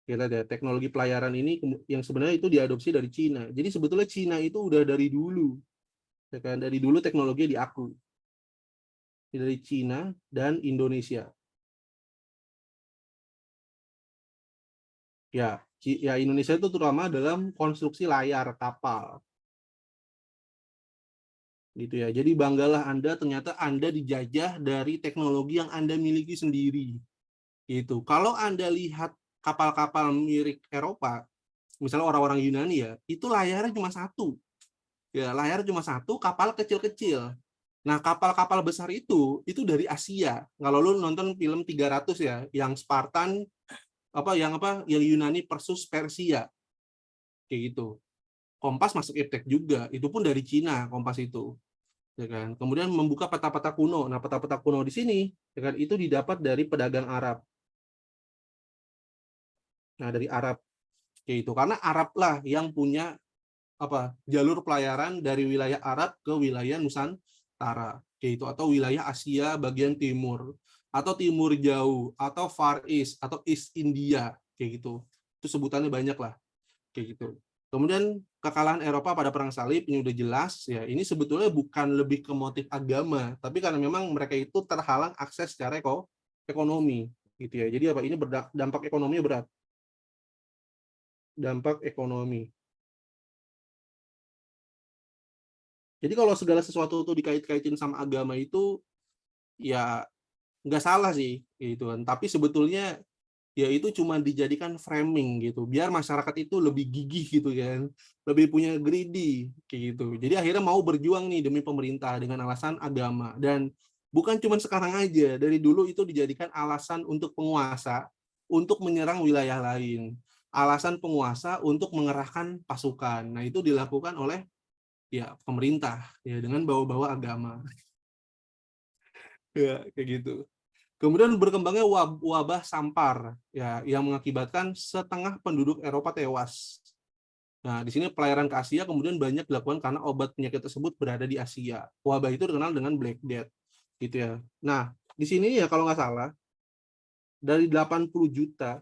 Kita lihat teknologi pelayaran ini yang sebenarnya itu diadopsi dari Cina. Jadi sebetulnya Cina itu udah dari dulu, ya kan? Dari dulu teknologi diakui dari Cina dan Indonesia. Ya Indonesia itu terutama dalam konstruksi layar kapal. Gitu ya. Jadi banggalah Anda, ternyata Anda dijajah dari teknologi yang Anda miliki sendiri. Gitu. Kalau Anda lihat kapal-kapal milik Eropa, misalnya orang-orang Yunani ya, itu layarnya cuma satu. Ya, layar cuma satu, kapal kecil-kecil. Nah, kapal-kapal besar itu dari Asia. Kalau lu nonton film 300 ya, yang Spartan yang Yunani versus Persia kayak gitu. Kompas masuk iptek juga, itu pun dari Cina Kompas itu, ya kan. Kemudian membuka peta-peta kuno. Nah, peta-peta kuno di sini, ya kan, itu didapat dari pedagang Arab. Nah, dari Arab kayak itu, karena Arab lah yang punya jalur pelayaran dari wilayah Arab ke wilayah Nusantara kayak itu, atau wilayah Asia bagian timur, atau timur jauh, atau Far East, atau East India kayak gitu. Itu sebutannya banyak lah kayak gitu. Kemudian kekalahan Eropa pada perang salib ini udah jelas ya, ini sebetulnya bukan lebih ke motif agama, tapi karena memang mereka itu terhalang akses secara ekonomi gitu ya. Jadi ini dampak ekonominya berat. Dampak ekonomi. Jadi kalau segala sesuatu itu dikait-kaitin sama agama itu ya nggak salah sih gitu kan. Tapi sebetulnya ya itu cuma dijadikan framing gitu, biar masyarakat itu lebih gigih gitu kan, lebih punya greedy kayak gitu. Jadi akhirnya mau berjuang nih demi pemerintah dengan alasan agama. Dan bukan cuma sekarang aja, dari dulu itu dijadikan alasan untuk penguasa untuk menyerang wilayah lain, alasan penguasa untuk mengerahkan pasukan. Nah, itu dilakukan oleh ya pemerintah ya dengan bawa-bawa agama ya kayak gitu. Kemudian berkembangnya wabah sampar ya yang mengakibatkan setengah penduduk Eropa tewas. Nah, di sini pelayaran ke Asia kemudian banyak dilakukan karena obat penyakit tersebut berada di Asia. Wabah itu dikenal dengan Black Death gitu ya. Nah, di sini ya kalau nggak salah dari 80 juta,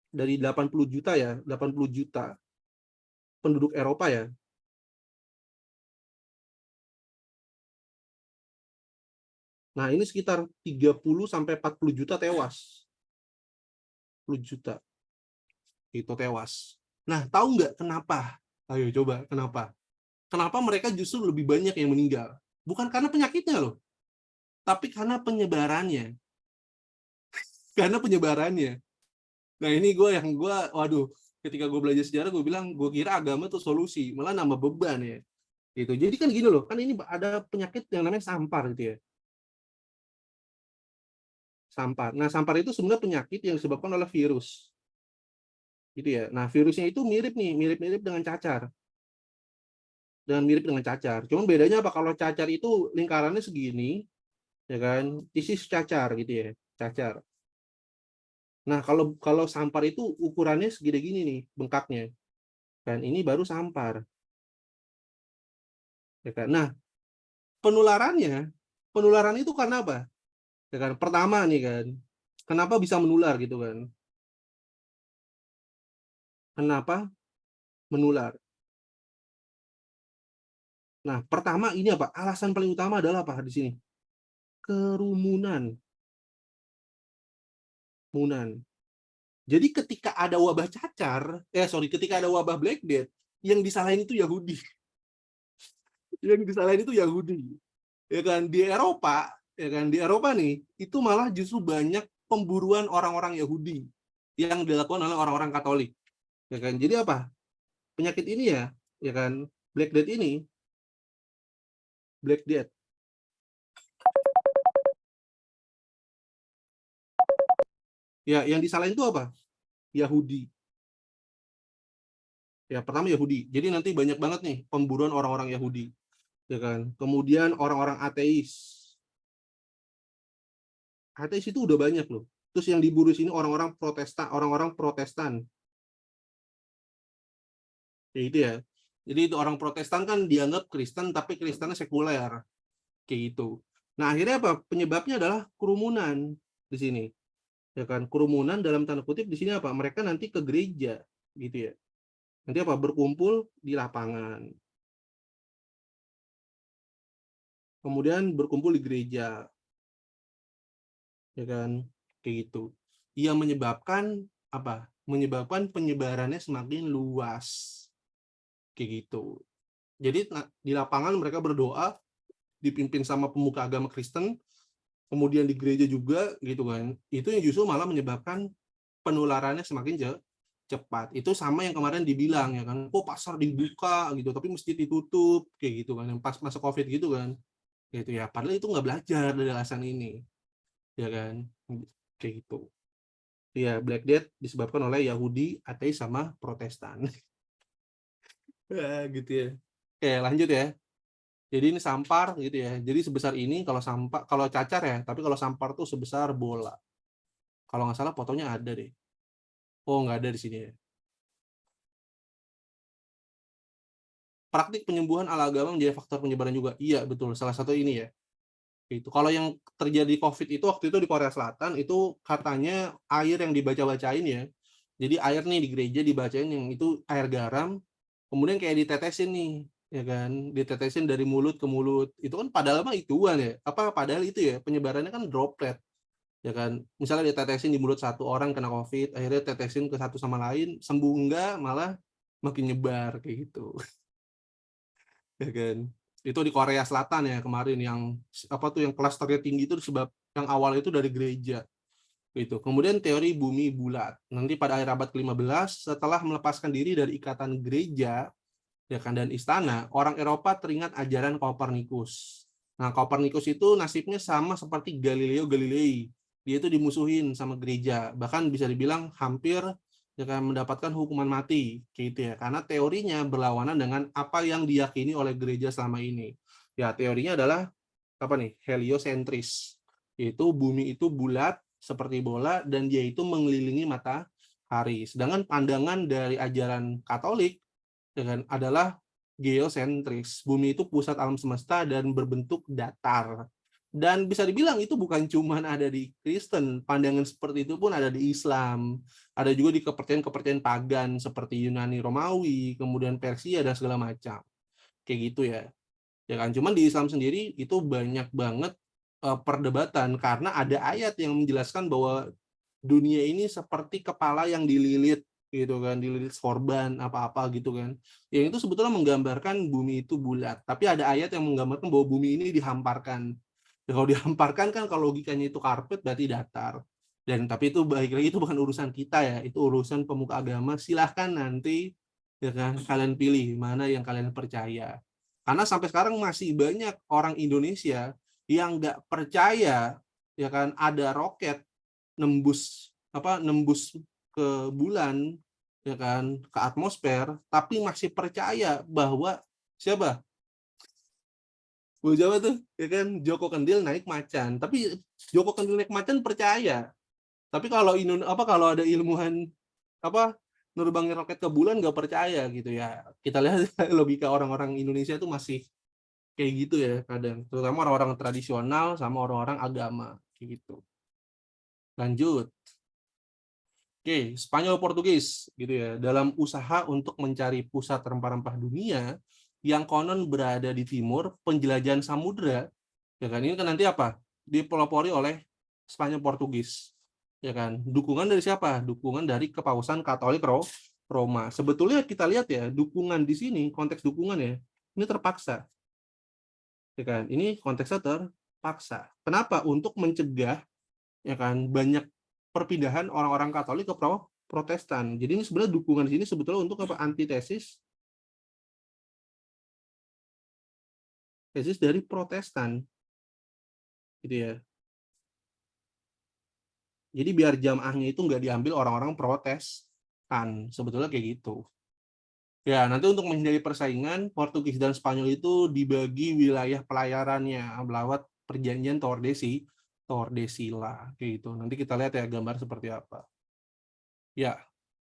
dari 80 juta ya, 80 juta penduduk Eropa ya. Nah, ini sekitar 30 sampai 40 juta tewas. 10 juta itu tewas. Nah, tahu nggak kenapa? Ayo coba, kenapa? Kenapa mereka justru lebih banyak yang meninggal? Bukan karena penyakitnya loh, tapi karena penyebarannya. Karena penyebarannya. Nah, ini waduh, ketika gue belajar sejarah, gue bilang, gue kira agama itu solusi, malah nambah beban ya. Gitu. Jadi kan gini loh, kan ini ada penyakit yang namanya sampar gitu ya. Sampar. Nah, sampar itu sebenarnya penyakit yang disebabkan oleh virus. Gitu ya. Nah, virusnya itu mirip-mirip dengan cacar. Cuman bedanya apa? Kalau cacar itu lingkarannya segini, ya kan? This is cacar gitu ya, cacar. Nah, kalau sampar itu ukurannya segini gini nih, bengkaknya. Kan ini baru sampar. Ya kan? Nah, penularan itu karena apa? Ya kan? Pertama nih kan, kenapa bisa menular gitu kan? Kenapa menular? Nah, pertama ini apa? Alasan paling utama adalah apa di sini? Kerumunan. Kerumunan. Jadi ketika ada wabah ketika ada wabah Black Death, yang disalahin itu Yahudi. Yang disalahin itu Yahudi. Ya kan, di Eropa nih, itu malah justru banyak pemburuan orang-orang Yahudi yang dilakukan oleh orang-orang Katolik. Ya kan? Jadi apa? Penyakit ini ya kan, Black Death ini, Black Death. Ya, yang disalahin itu apa? Yahudi. Ya, pertama Yahudi. Jadi nanti banyak banget nih pemburuan orang-orang Yahudi. Ya kan? Kemudian orang-orang ateis. Ateis itu udah banyak loh. Terus yang diburu sini orang-orang Protestan. Ya itu ya. Jadi itu orang Protestan kan dianggap Kristen tapi Kristennya sekuler. Kayak gitu. Nah, akhirnya apa? Penyebabnya adalah kerumunan di sini. Ya kan? Kerumunan dalam tanda kutip di sini apa? Mereka nanti ke gereja gitu ya. Nanti apa? Berkumpul di lapangan. Kemudian berkumpul di gereja. Ya kan? Kayak gitu. Yang menyebabkan apa? Menyebabkan penyebarannya semakin luas. Kayak gitu. Jadi di lapangan mereka berdoa, dipimpin sama pemuka agama Kristen, kemudian di gereja juga gitu kan. Itu yang justru malah menyebabkan penularannya semakin cepat. Itu sama yang kemarin dibilang ya kan, kok pasar dibuka gitu, tapi masjid ditutup kayak gitu kan, yang pas masa Covid gitu kan. Gitu ya, padahal itu nggak belajar dari alasan ini, ya kan? Kayak gitu. Ya, Black Death disebabkan oleh Yahudi, ateis sama Protestan. Gitu ya. Oke, lanjut ya. Jadi ini sampar gitu ya. Jadi sebesar ini kalau sampar, kalau cacar ya, tapi kalau sampar tuh sebesar bola. Kalau nggak salah fotonya ada deh. Oh, nggak ada di sini ya. Praktik penyembuhan ala agama menjadi faktor penyebaran juga. Iya, betul. Salah satu ini ya. Itu. Kalau yang terjadi COVID itu waktu itu di Korea Selatan itu katanya air yang dibaca-bacain ya. Jadi air nih di gereja dibacain yang itu air garam, kemudian kayak ditetesin nih, ya kan? Ditetesin dari mulut ke mulut. Itu kan padahal mah ituan ya. Apa padahal itu ya penyebarannya kan droplet, ya kan? Misalnya ditetesin di mulut satu orang kena COVID, akhirnya tetesin ke satu sama lain, sembuh enggak, malah makin nyebar kayak gitu. Ya kan? Itu di Korea Selatan ya kemarin yang apa tuh yang klasternya tinggi itu sebab yang awal itu dari gereja gitu. Kemudian teori bumi bulat. Nanti pada akhir abad ke-15 setelah melepaskan diri dari ikatan gereja ya kan dan istana, orang Eropa teringat ajaran Kopernikus. Nah, Kopernikus itu nasibnya sama seperti Galileo Galilei. Dia itu dimusuhin sama gereja, bahkan bisa dibilang hampir ya kan mendapatkan hukuman mati gitu ya. Karena teorinya berlawanan dengan apa yang diyakini oleh gereja selama ini. Ya, teorinya adalah apa nih? Heliosentris. Yaitu bumi itu bulat seperti bola dan dia itu mengelilingi matahari. Sedangkan pandangan dari ajaran Katolik ya kan, adalah geosentris. Bumi itu pusat alam semesta dan berbentuk datar. Dan bisa dibilang itu bukan cuma ada di Kristen, pandangan seperti itu pun ada di Islam. Ada juga di kepercayaan-kepercayaan pagan seperti Yunani Romawi, kemudian Persia dan segala macam. Kayak gitu ya. Ya kan, cuman di Islam sendiri itu banyak banget perdebatan karena ada ayat yang menjelaskan bahwa dunia ini seperti kepala yang dililit gitu kan, dililit sorban apa-apa gitu kan. Yang itu sebetulnya menggambarkan bumi itu bulat, tapi ada ayat yang menggambarkan bahwa bumi ini dihamparkan. Ya, kalau dihamparkan kan kalau logikanya itu karpet berarti datar. Dan tapi itu baik lagi itu bukan urusan kita ya, itu urusan pemuka agama. Silahkan nanti ya kan kalian pilih mana yang kalian percaya. Karena sampai sekarang masih banyak orang Indonesia yang nggak percaya ya kan ada roket nembus ke bulan ya kan ke atmosfer tapi masih percaya bahwa siapa Bu Jawa tuh ya kan Joko Kendil naik macan tapi Joko Kendil naik macan percaya tapi kalau ada ilmuwan apa nerbangin roket ke bulan nggak percaya gitu ya kita lihat logika orang-orang Indonesia itu masih kayak gitu ya kadang terutama orang-orang tradisional sama orang-orang agama kayak gitu lanjut. Oke, Spanyol Portugis gitu ya. Dalam usaha untuk mencari pusat rempah-rempah dunia yang konon berada di timur penjelajahan samudra, ya kan ini kan nanti apa? Dipelopori oleh Spanyol Portugis. Ya kan? Dukungan dari siapa? Dukungan dari Kepausan Katolik Roma. Sebetulnya kita lihat ya, dukungan di sini konteks dukungan ya. Ini terpaksa. Ya kan? Ini konteksnya terpaksa. Kenapa? Untuk mencegah ya kan banyak perpindahan orang-orang Katolik ke Protestan. Jadi ini sebenarnya dukungan di sini sebetulnya untuk apa antitesis tesis dari Protestan gitu ya. Jadi biar jamaahnya itu nggak diambil orang-orang Protestan sebetulnya kayak gitu. Ya, nanti untuk menghindari persaingan, Portugis dan Spanyol itu dibagi wilayah pelayarannya lewat perjanjian Tordesillas kayak gitu. Nanti kita lihat ya gambar seperti apa. Ya,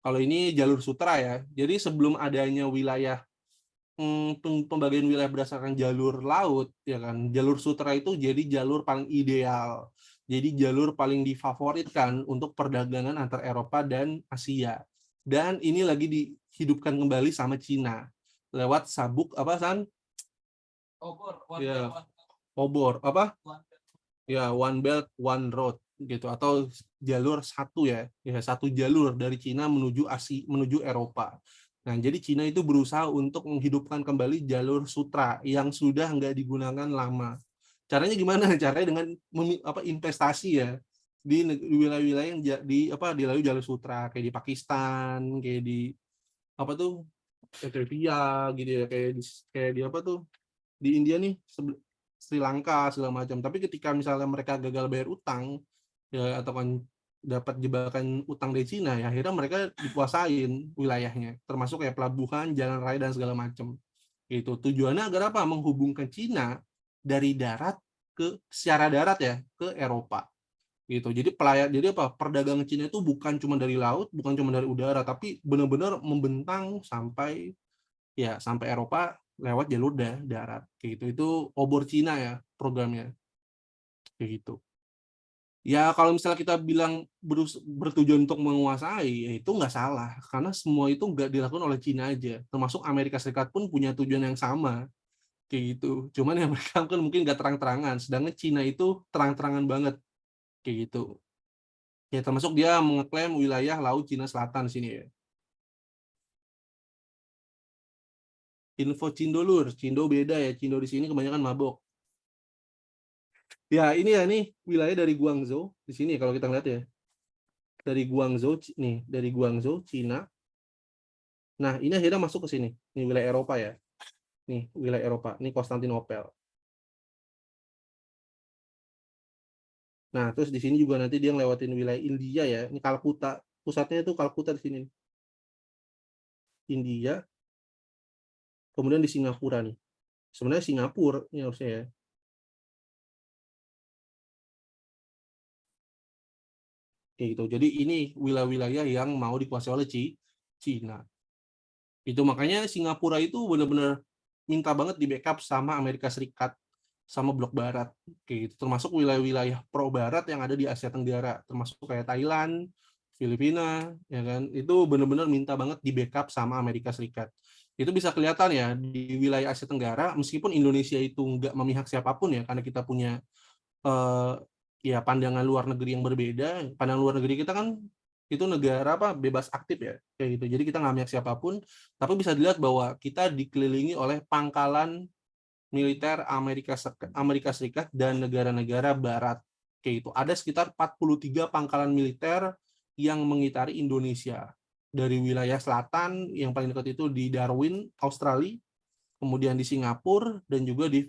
kalau ini jalur sutra ya. Jadi sebelum adanya wilayah pembagian wilayah berdasarkan jalur laut, ya kan? Jalur sutra itu jadi jalur paling ideal. Jadi jalur paling difavoritkan untuk perdagangan antar Eropa dan Asia. Dan ini lagi dihidupkan kembali sama Cina lewat sabuk apa San? Ya, obor apa? Ya, One Belt One Road gitu atau jalur satu ya satu jalur dari Cina menuju Asia menuju Eropa. Nah jadi Cina itu berusaha untuk menghidupkan kembali jalur sutra yang sudah nggak digunakan lama. Caranya gimana? Caranya dengan investasi ya di wilayah-wilayah yang di jalur sutra, kayak di Pakistan, kayak di apa tuh, Ethiopia gitu ya, kayak di apa tuh, di India nih, Sri Lanka segala macam. Tapi ketika misalnya mereka gagal bayar utang ya, atau kan dapat jebakan utang dari Cina, ya akhirnya mereka dikuasain wilayahnya, termasuk kayak pelabuhan, jalan raya dan segala macam. Gitu. Tujuannya agar apa? Menghubungkan Cina dari darat secara darat ya ke Eropa. Gitu. Jadi apa? Perdagangan Cina itu bukan cuma dari laut, bukan cuma dari udara, tapi benar-benar membentang sampai Eropa lewat jalur darat. Kayak gitu. Itu obor Cina ya programnya. Kayak gitu. Ya kalau misalnya kita bilang bertujuan untuk menguasai, ya itu nggak salah. Karena semua itu nggak dilakukan oleh Cina aja. Termasuk Amerika Serikat pun punya tujuan yang sama. Kayak gitu. Cuman ya mereka kan mungkin nggak terang-terangan. Sedangkan Cina itu terang-terangan banget. Kayak gitu. Ya termasuk dia mengeklaim wilayah Laut Cina Selatan sini ya. Info Cindo lur, Cindo beda ya. Cindo di sini kebanyakan mabok. Ya ini ya nih wilayah dari Guangzhou di sini kalau kita lihat ya. Dari Guangzhou nih, dari Guangzhou Cina. Nah, ini akhirnya masuk ke sini. Ini wilayah Eropa ya. Nih, wilayah Eropa. Ini Konstantinopel. Nah, terus di sini juga nanti dia ngelewatin wilayah India ya. Ini Kalkuta. Pusatnya itu Kalkuta di sini. India. Kemudian di Singapura nih. Sebenarnya Singapura ini harusnya ya. Kayak gitu. Jadi ini wilayah-wilayah yang mau dikuasai oleh Cina. Itu makanya Singapura itu benar-benar minta banget di backup sama Amerika Serikat sama blok barat kayak gitu, termasuk wilayah-wilayah pro barat yang ada di Asia Tenggara, termasuk kayak Thailand, Filipina, ya kan, itu benar-benar minta banget di backup sama Amerika Serikat. Itu bisa kelihatan ya di wilayah Asia Tenggara, meskipun Indonesia itu nggak memihak siapapun ya, karena kita punya eh, ya pandangan luar negeri yang berbeda. Pandangan luar negeri kita kan itu negara apa bebas aktif ya kayak gitu, jadi kita nggak memihak siapapun, tapi bisa dilihat bahwa kita dikelilingi oleh pangkalan militer Amerika Serikat dan negara-negara barat kayak gitu. Ada sekitar 43 pangkalan militer yang mengitari Indonesia, dari wilayah selatan yang paling dekat itu di Darwin Australia, kemudian di Singapura, dan juga di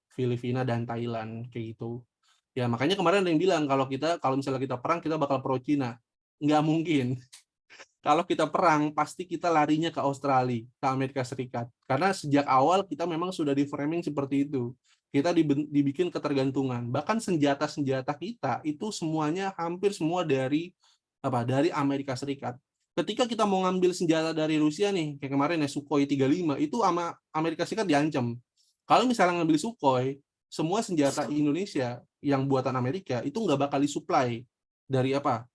Filipina dan Thailand kayak gitu. Ya makanya kemarin ada yang bilang kalau misalnya kita perang kita bakal pro Cina. Nggak mungkin. Kalau kita perang pasti kita larinya ke Australia, ke Amerika Serikat. Karena sejak awal kita memang sudah di framing seperti itu. Kita dibikin ketergantungan. Bahkan senjata-senjata kita itu semuanya hampir semua dari Amerika Serikat. Ketika kita mau ngambil senjata dari Rusia nih, kayak kemarin ya Sukhoi 35, itu sama Amerika Serikat diancam. Kalau misalnya ngambil Sukhoi, semua senjata Indonesia yang buatan Amerika itu nggak bakal disuplai dari apa?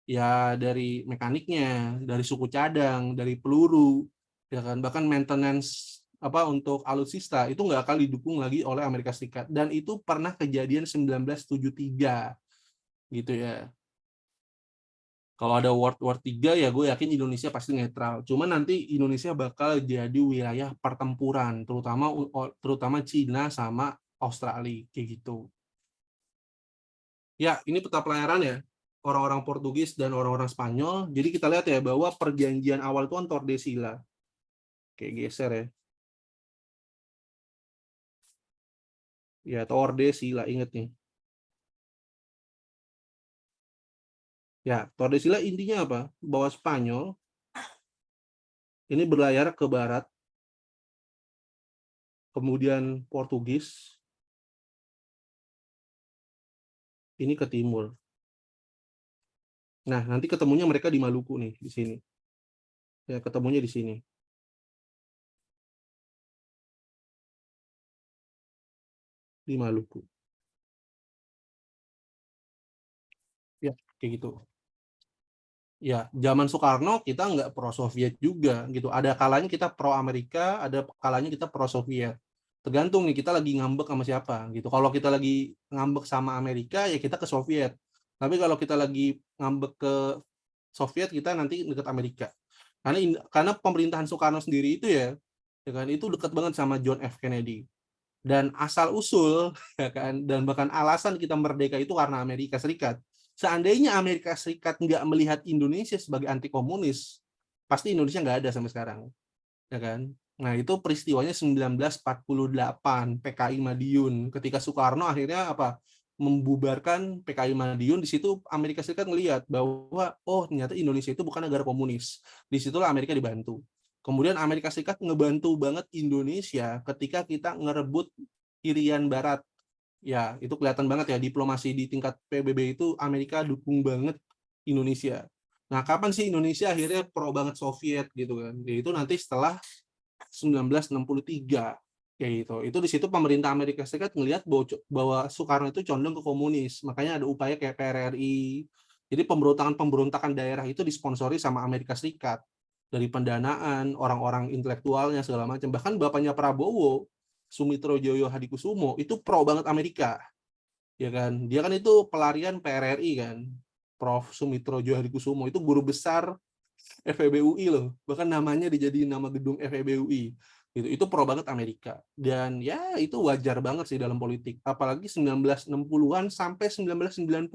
Ya dari mekaniknya, dari suku cadang, dari peluru, ya kan, bahkan maintenance untuk alutsista itu nggak akan didukung lagi oleh Amerika Serikat, dan itu pernah kejadian 1973 gitu ya. Kalau ada World War 3 ya gue yakin Indonesia pasti netral. Cuma nanti Indonesia bakal jadi wilayah pertempuran, terutama Cina sama Australia kayak gitu. Ya, ini peta pelayaran ya, orang-orang Portugis dan orang-orang Spanyol. Jadi kita lihat ya bahwa perjanjian awal itu kan Tordesillas. Kayak geser ya. Ya, Tordesillas, inget nih. Ya, Tordesillas intinya apa? Bahwa Spanyol ini berlayar ke barat, kemudian Portugis ini ke timur. Nah, nanti ketemunya mereka di Maluku nih, di sini. Ya, ketemunya di sini, di Maluku. Ya, kayak gitu. Ya, zaman Soekarno kita nggak pro Soviet juga gitu. Ada kalanya kita pro Amerika, ada kalanya kita pro Soviet. Tergantung nih kita lagi ngambek sama siapa gitu. Kalau kita lagi ngambek sama Amerika ya kita ke Soviet. Tapi kalau kita lagi ngambek ke Soviet kita nanti dekat Amerika. Karena pemerintahan Soekarno sendiri itu ya kan itu dekat banget sama John F Kennedy. Dan asal usul ya kan, dan bahkan alasan kita merdeka itu karena Amerika Serikat. Seandainya Amerika Serikat nggak melihat Indonesia sebagai anti komunis, pasti Indonesia nggak ada sampai sekarang, ya kan? Nah, itu peristiwanya 1948, PKI Madiun, ketika Soekarno akhirnya apa? Membubarkan PKI Madiun. Di situ Amerika Serikat melihat bahwa oh ternyata Indonesia itu bukan negara komunis. Disitulah Amerika dibantu. Kemudian Amerika Serikat ngebantu banget Indonesia ketika kita ngerebut Irian Barat. Ya, itu kelihatan banget ya, diplomasi di tingkat PBB itu Amerika dukung banget Indonesia. Nah, kapan sih Indonesia akhirnya pro banget Soviet gitu kan? Yaitu nanti setelah 1963 kayak gitu. Itu di situ pemerintah Amerika Serikat melihat bahwa Soekarno itu condong ke komunis. Makanya ada upaya kayak PRRI. Jadi pemberontakan daerah itu disponsori sama Amerika Serikat. Dari pendanaan, orang-orang intelektualnya segala macam. Bahkan bapaknya Prabowo, Sumitro Joyo Hadikusumo, itu pro banget Amerika. Ya kan? Dia kan itu pelarian PRRI kan. Prof. Sumitro Joyo Hadikusumo itu guru besar FEB UI loh, bahkan namanya dijadiin nama gedung FEB UI. Itu pro banget Amerika. Dan ya itu wajar banget sih dalam politik. Apalagi 1960-an sampai 1990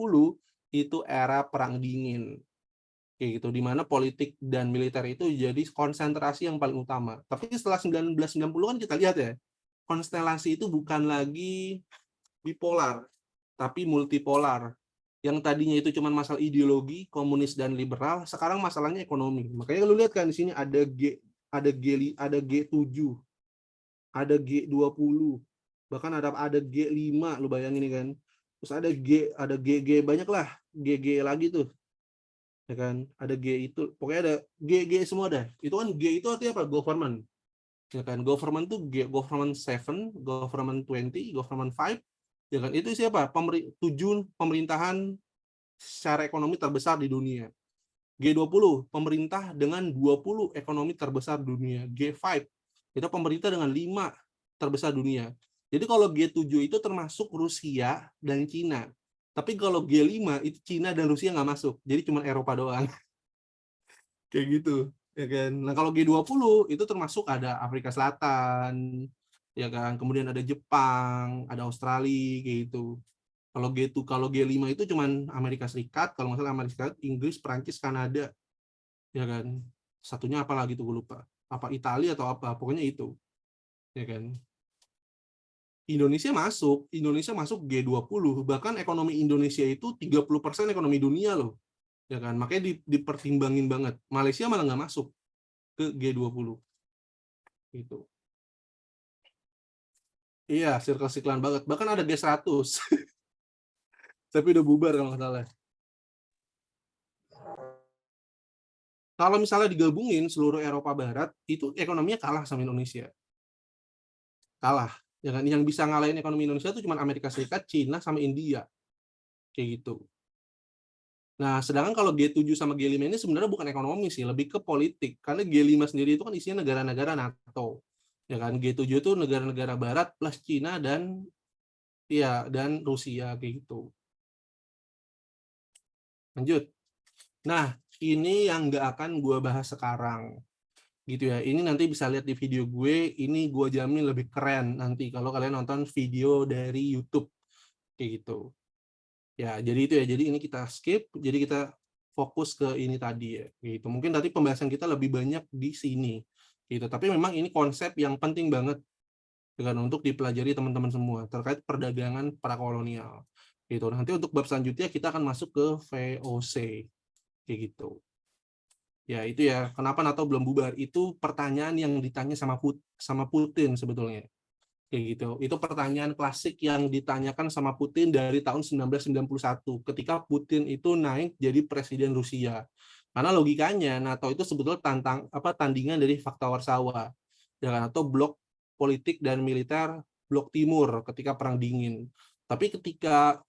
itu era perang dingin. Kayak gitu, di mana politik dan militer itu jadi konsentrasi yang paling utama. Tapi setelah 1990 kan kita lihat ya, konstelasi itu bukan lagi bipolar, tapi multipolar. Yang tadinya itu cuma masalah ideologi, komunis dan liberal, sekarang masalahnya ekonomi. Makanya lu lihat kan di sini ada G7, ada G20, bahkan ada G5, lu bayangin nih kan. Terus ada GG, banyak lah GG lagi tuh. Ya kan? Ada G itu, pokoknya ada GG semua dah. Itu kan G itu artinya apa? Government. Ya kan? Government tuh government 7, government 20, government 5. Ya kan? Itu siapa? 7 pemerintahan secara ekonomi terbesar di dunia. G20, pemerintah dengan 20 ekonomi terbesar dunia. G5, itu pemerintah dengan 5 terbesar dunia. Jadi kalau G7 itu termasuk Rusia dan Cina. Tapi kalau G5 itu Cina dan Rusia nggak masuk. Jadi cuma Eropa doang. Kayak gitu. Ya kan? Nah kalau G20 itu termasuk ada Afrika Selatan, ya kan? Kemudian ada Jepang, ada Australia, kayak gitu. Kalau G5 itu cuman Amerika Serikat, kalau nggak salah Amerika Serikat, Inggris, Prancis, Kanada, ya kan. Satunya apa lagi tuh gue lupa. Apa Italia atau apa, pokoknya itu. Ya kan. Indonesia masuk G20, bahkan ekonomi Indonesia itu 30% ekonomi dunia loh. Ya kan. Makanya dipertimbangin banget. Malaysia malah nggak masuk ke G20. Gitu. Iya, circle siklan banget. Bahkan ada G100. Tapi udah bubar kalau nggak salah. Kalau misalnya digabungin seluruh Eropa Barat, itu ekonominya kalah sama Indonesia. Kalah. Ya kan? Yang bisa ngalahin ekonomi Indonesia itu cuma Amerika Serikat, Cina, sama India. Kayak gitu. Nah, sedangkan kalau G7 sama G5 ini sebenarnya bukan ekonomi sih, lebih ke politik. Karena G5 sendiri itu kan isinya negara-negara NATO. Ya kan? G7 itu negara-negara Barat plus Cina dan Rusia kayak gitu. Lanjut. Nah, ini yang nggak akan gue bahas sekarang. Gitu ya. Ini nanti bisa lihat di video gue, ini gue jamin lebih keren nanti kalau kalian nonton video dari YouTube kayak gitu. Ya, jadi itu ya. Jadi ini kita skip, jadi kita fokus ke ini tadi ya. Gitu. Mungkin tadi pembahasan kita lebih banyak di sini. Gitu. Tapi memang ini konsep yang penting banget dengan untuk dipelajari teman-teman semua terkait perdagangan prakolonial. Gitu. Nanti untuk bab selanjutnya kita akan masuk ke VOC kayak gitu. Ya itu ya, kenapa NATO belum bubar? Itu pertanyaan yang ditanya sama Putin sebetulnya. Kayak gitu. Itu pertanyaan klasik yang ditanyakan sama Putin dari tahun 1991 ketika Putin itu naik jadi presiden Rusia. Karena logikanya NATO itu sebetulnya tandingan dari fakta Warsawa. Ya kan? Atau blok politik dan militer blok timur ketika perang dingin. Tapi ketika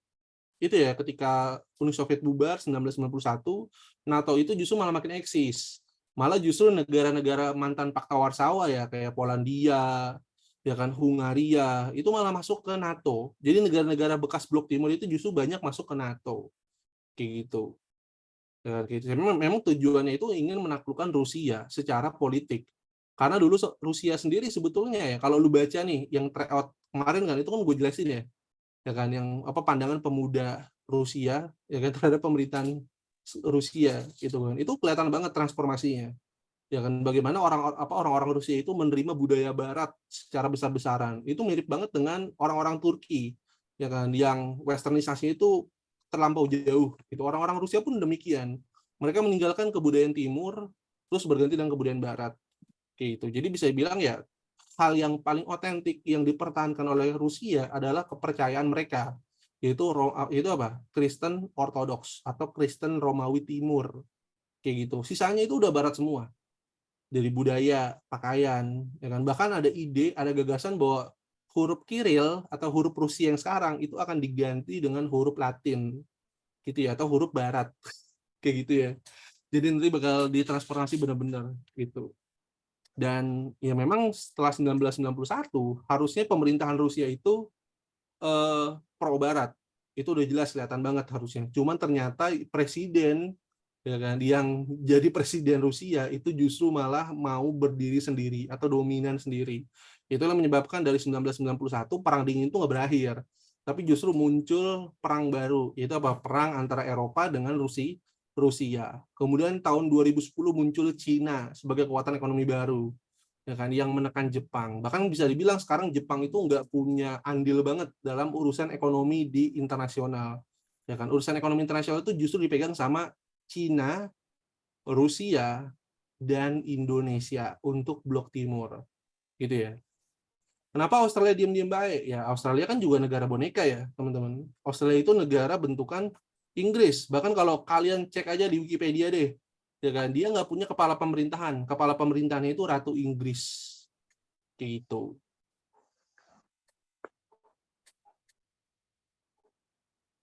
Uni Soviet bubar 1991, NATO itu justru malah makin eksis. Malah justru negara-negara mantan Pakta Warsawa ya kayak Polandia, ya kan Hungaria, itu malah masuk ke NATO. Jadi negara-negara bekas blok timur itu justru banyak masuk ke NATO. Kayak gitu. Ya, gitu. Memang tujuannya itu ingin menaklukkan Rusia secara politik. Karena dulu Rusia sendiri sebetulnya ya, kalau lu baca nih yang tryout kemarin kan itu kan gue jelasin ya kan yang apa pandangan pemuda Rusia ya kan terhadap pemerintahan Rusia gitu kan. Itu kelihatan banget transformasinya. Ya kan bagaimana orang-orang Rusia itu menerima budaya barat secara besar-besaran. Itu mirip banget dengan orang-orang Turki ya kan yang westernisasi itu terlampau jauh. Itu orang-orang Rusia pun demikian. Mereka meninggalkan kebudayaan timur terus berganti dengan kebudayaan barat. Kayak gitu. Jadi bisa dibilang ya hal yang paling otentik yang dipertahankan oleh Rusia adalah kepercayaan mereka, yaitu apa? Kristen Ortodoks atau Kristen Romawi Timur, kayak gitu. Sisanya itu udah barat semua, dari budaya, pakaian, ya kan. Bahkan ada ide, ada gagasan bahwa huruf Kiril atau huruf Rusia yang sekarang itu akan diganti dengan huruf Latin, gitu ya, atau huruf Barat, kayak gitu ya. Jadi nanti bakal ditransformasi benar-benar gitu. Dan ya memang setelah 1991 harusnya pemerintahan Rusia itu pro barat. Itu udah jelas kelihatan banget harusnya. Cuman ternyata presiden ya kan yang jadi presiden Rusia itu justru malah mau berdiri sendiri atau dominan sendiri. Itulah menyebabkan dari 1991 perang dingin itu nggak berakhir. Tapi justru muncul perang baru, yaitu apa? Perang antara Eropa dengan Rusia. Kemudian tahun 2010 muncul Cina sebagai kekuatan ekonomi baru, ya kan, yang menekan Jepang. Bahkan bisa dibilang sekarang Jepang itu nggak punya andil banget dalam urusan ekonomi di internasional. Ya kan, urusan ekonomi internasional itu justru dipegang sama Cina, Rusia, dan Indonesia untuk blok timur. Gitu ya. Kenapa Australia diam-diam baik? Ya, Australia kan juga negara boneka ya, teman-teman. Australia itu negara bentukan Inggris. Bahkan kalau kalian cek aja di Wikipedia deh, ya kan, dia nggak punya kepala pemerintahan. Kepala pemerintahannya itu Ratu Inggris. Gitu.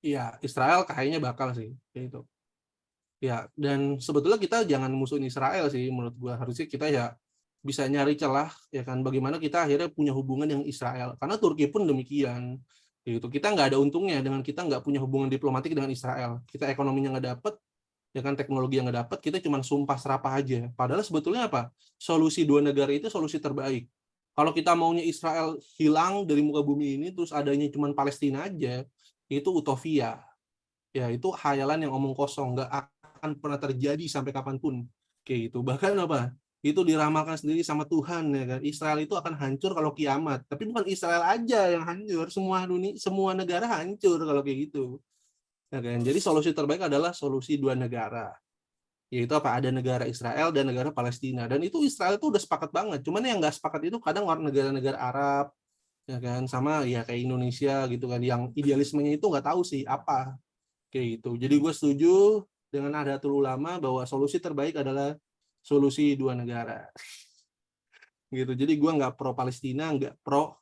Iya, Israel kayaknya bakal sih. Gitu. Ya, dan sebetulnya kita jangan musuhin Israel sih, menurut gua. Harusnya kita ya bisa nyari celah, ya kan, bagaimana kita akhirnya punya hubungan dengan Israel. Karena Turki pun demikian. Gitu. Kita nggak ada untungnya dengan kita nggak punya hubungan diplomatik dengan Israel. Kita ekonominya nggak dapet, ya kan, teknologi yang nggak dapet, kita cuma sumpah serapah aja. Padahal sebetulnya apa? Solusi dua negara itu solusi terbaik. Kalau kita maunya Israel hilang dari muka bumi ini, terus adanya cuma Palestina aja, itu utopia. Ya, itu khayalan yang omong kosong, nggak akan pernah terjadi sampai kapanpun. Kayak gitu. Bahkan apa? Itu diramalkan sendiri sama Tuhan, ya kan. Israel itu akan hancur kalau kiamat. Tapi bukan Israel aja yang hancur, semua dunia, semua negara hancur kalau kayak gitu. Ya kan? Jadi solusi terbaik adalah solusi dua negara. Yaitu apa? Ada negara Israel dan negara Palestina. Dan itu Israel itu udah sepakat banget. Cuman yang nggak sepakat itu kadang orang negara-negara Arab, ya kan, sama ya kayak Indonesia gitu kan, yang idealismenya itu nggak tahu sih apa. Kayak gitu. Jadi gue setuju dengan Nahdlatul Ulama bahwa solusi terbaik adalah solusi dua negara. Gitu. Jadi gue nggak pro Palestina, nggak pro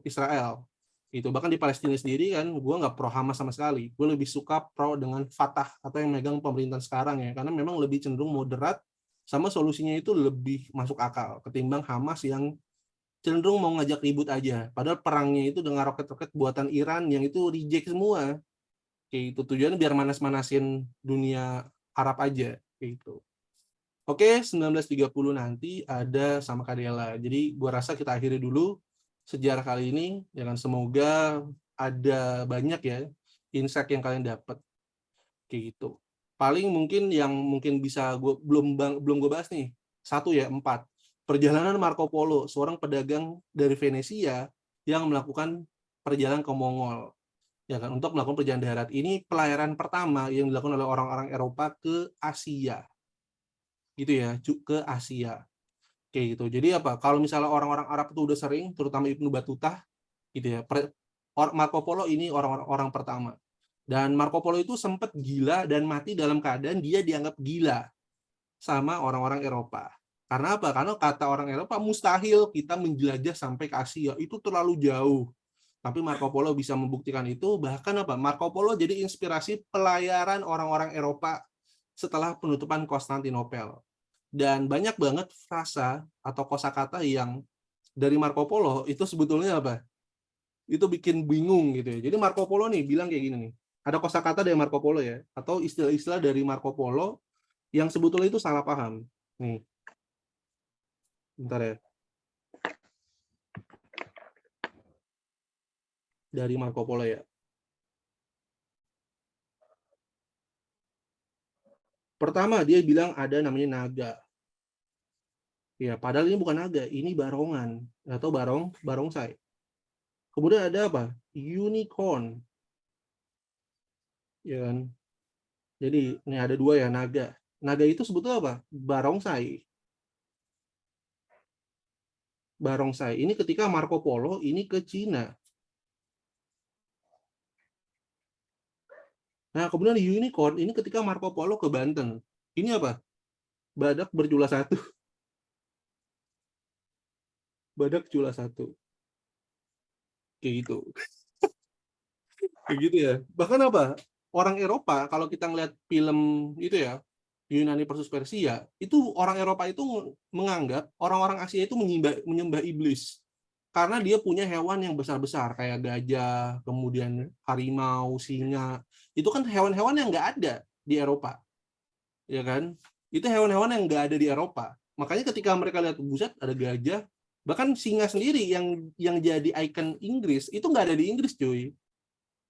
Israel. Itu bahkan di Palestina sendiri kan, gue nggak pro Hamas sama sekali. Gue lebih suka pro dengan Fatah atau yang megang pemerintahan sekarang ya, karena memang lebih cenderung moderat, sama solusinya itu lebih masuk akal ketimbang Hamas yang cenderung mau ngajak ribut aja. Padahal perangnya itu dengan roket-roket buatan Iran yang itu reject semua. Kayak itu tujuannya biar manas-manasin dunia Arab aja kayak gitu. Oke, 1930 nanti ada sama Kadela. Jadi gua rasa kita akhiri dulu sejarah kali ini. Jangan, semoga ada banyak ya insight yang kalian dapat kayak gitu. Paling mungkin yang mungkin bisa gua belum gue bahas nih. Satu ya, 4. Perjalanan Marco Polo, seorang pedagang dari Venesia yang melakukan perjalanan ke Mongol, ya kan, untuk melakukan perjalanan darat. Ini pelayaran pertama yang dilakukan oleh orang-orang Eropa ke Asia, gitu ya, ke Asia, kayak gitu. Jadi apa? Kalau misalnya orang-orang Arab itu udah sering, terutama Ibnu Battuta, gitu ya. Marco Polo ini orang-orang pertama. Dan Marco Polo itu sempat gila dan mati dalam keadaan dia dianggap gila sama orang-orang Eropa. Karena apa? Karena kata orang Eropa mustahil kita menjelajah sampai ke Asia, itu terlalu jauh. Tapi Marco Polo bisa membuktikan itu. Bahkan apa? Marco Polo jadi inspirasi pelayaran orang-orang Eropa setelah penutupan Konstantinopel. Dan banyak banget frasa atau kosakata yang dari Marco Polo itu sebetulnya apa? Itu bikin bingung gitu ya. Jadi Marco Polo nih bilang kayak gini nih. Ada kosakata dari Marco Polo ya, atau istilah-istilah dari Marco Polo yang sebetulnya itu salah paham. Nih, bentar ya. dari Marco Polo ya. Pertama dia bilang ada namanya naga. Ya, padahal ini bukan naga, ini barongan atau barongsai. Kemudian ada apa? Unicorn. Ya kan? Jadi ini ada dua ya, naga. Naga itu sebetulnya apa? Barongsai. Barongsai. Ini ketika Marco Polo ini ke Cina. Nah, kemudian unicorn ini ketika Marco Polo ke Banten. Ini apa? Badak berjula satu. Badak jula satu. Kayak gitu. Kayak gitu ya. Bahkan apa? Orang Eropa, kalau kita ngeliat film itu ya, Yunani versus Persia, itu orang Eropa itu menganggap orang-orang Asia itu menyembah iblis. Karena dia punya hewan yang besar-besar, kayak gajah, kemudian harimau, singa. Itu kan hewan-hewan yang nggak ada di Eropa. Ya kan? Itu hewan-hewan yang nggak ada di Eropa. Makanya ketika mereka lihat, buset, ada gajah, bahkan singa sendiri yang jadi ikon Inggris, itu nggak ada di Inggris, cuy.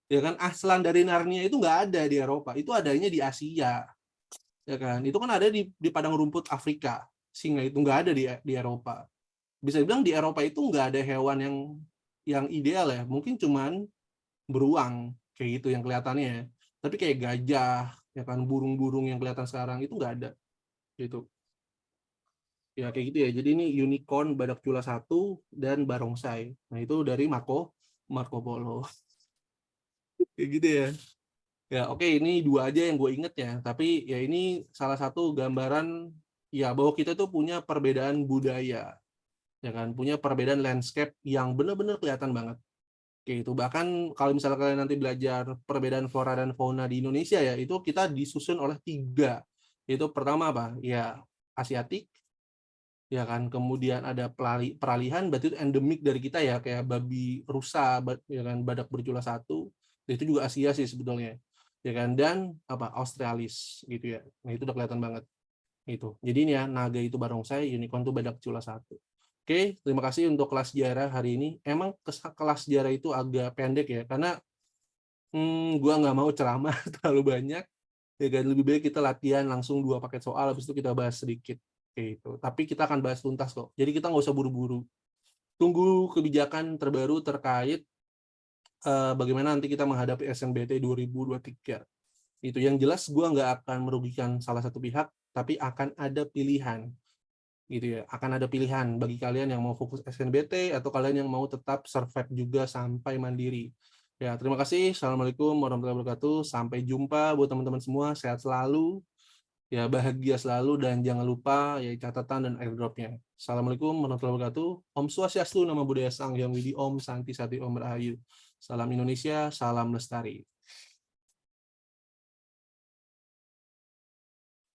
Ya kan, aslan dari Narnia itu nggak ada di Eropa, itu adanya di Asia. Ya kan, itu kan ada di padang rumput Afrika. Singa itu nggak ada di Eropa. Bisa dibilang di Eropa itu nggak ada hewan yang ideal ya, mungkin cuman beruang kayak gitu yang kelihatannya. Tapi kayak gajah, ya kan, burung-burung yang kelihatan sekarang itu nggak ada gitu. Ya kayak gitu ya. Jadi ini unicorn, badak cula satu, dan barongsai. Nah itu dari Marco Polo. Kayak gitu ya. Ya oke, ini dua aja yang gue inget ya. Tapi ya ini salah satu gambaran ya bahwa kita tuh punya perbedaan budaya, ya kan, punya perbedaan landscape yang benar-benar kelihatan banget. Kayak itu. Bahkan kalau misalnya kalian nanti belajar perbedaan flora dan fauna di Indonesia ya, itu kita disusun oleh tiga. Itu pertama apa? Ya Asiatik, ya kan, kemudian ada peralihan, berarti itu endemik dari kita ya, kayak babi rusa, ya kan, badak berjula satu, itu juga Asia sih sebetulnya, ya kan, dan apa, Australis gitu ya. Nah itu udah kelihatan banget itu. Jadi ini ya, naga itu barongsai, unicorn itu badak berjula satu. Oke, terima kasih untuk kelas sejarah hari ini. Emang kelas sejarah itu agak pendek ya, karena gua nggak mau ceramah terlalu banyak, ya kan, lebih baik kita latihan langsung 2 paket soal, habis itu kita bahas sedikit kayak gitu. Tapi kita akan bahas tuntas kok, jadi kita nggak usah buru-buru, tunggu kebijakan terbaru terkait bagaimana nanti kita menghadapi SNBT 2023. Itu yang jelas gue nggak akan merugikan salah satu pihak, tapi akan ada pilihan gitu ya, akan ada pilihan bagi kalian yang mau fokus SNBT atau kalian yang mau tetap survive juga sampai mandiri. Ya, terima kasih. Assalamualaikum warahmatullahi wabarakatuh. Sampai jumpa buat teman-teman semua. Sehat selalu, ya bahagia selalu, dan jangan lupa ya catatan dan airdropnya. Assalamualaikum warahmatullahi wabarakatuh. Om Swastiastu, Namo Buddhaya, Sang Hyang Widi, Om Santi Sati, Om Rahayu. Salam Indonesia, salam lestari.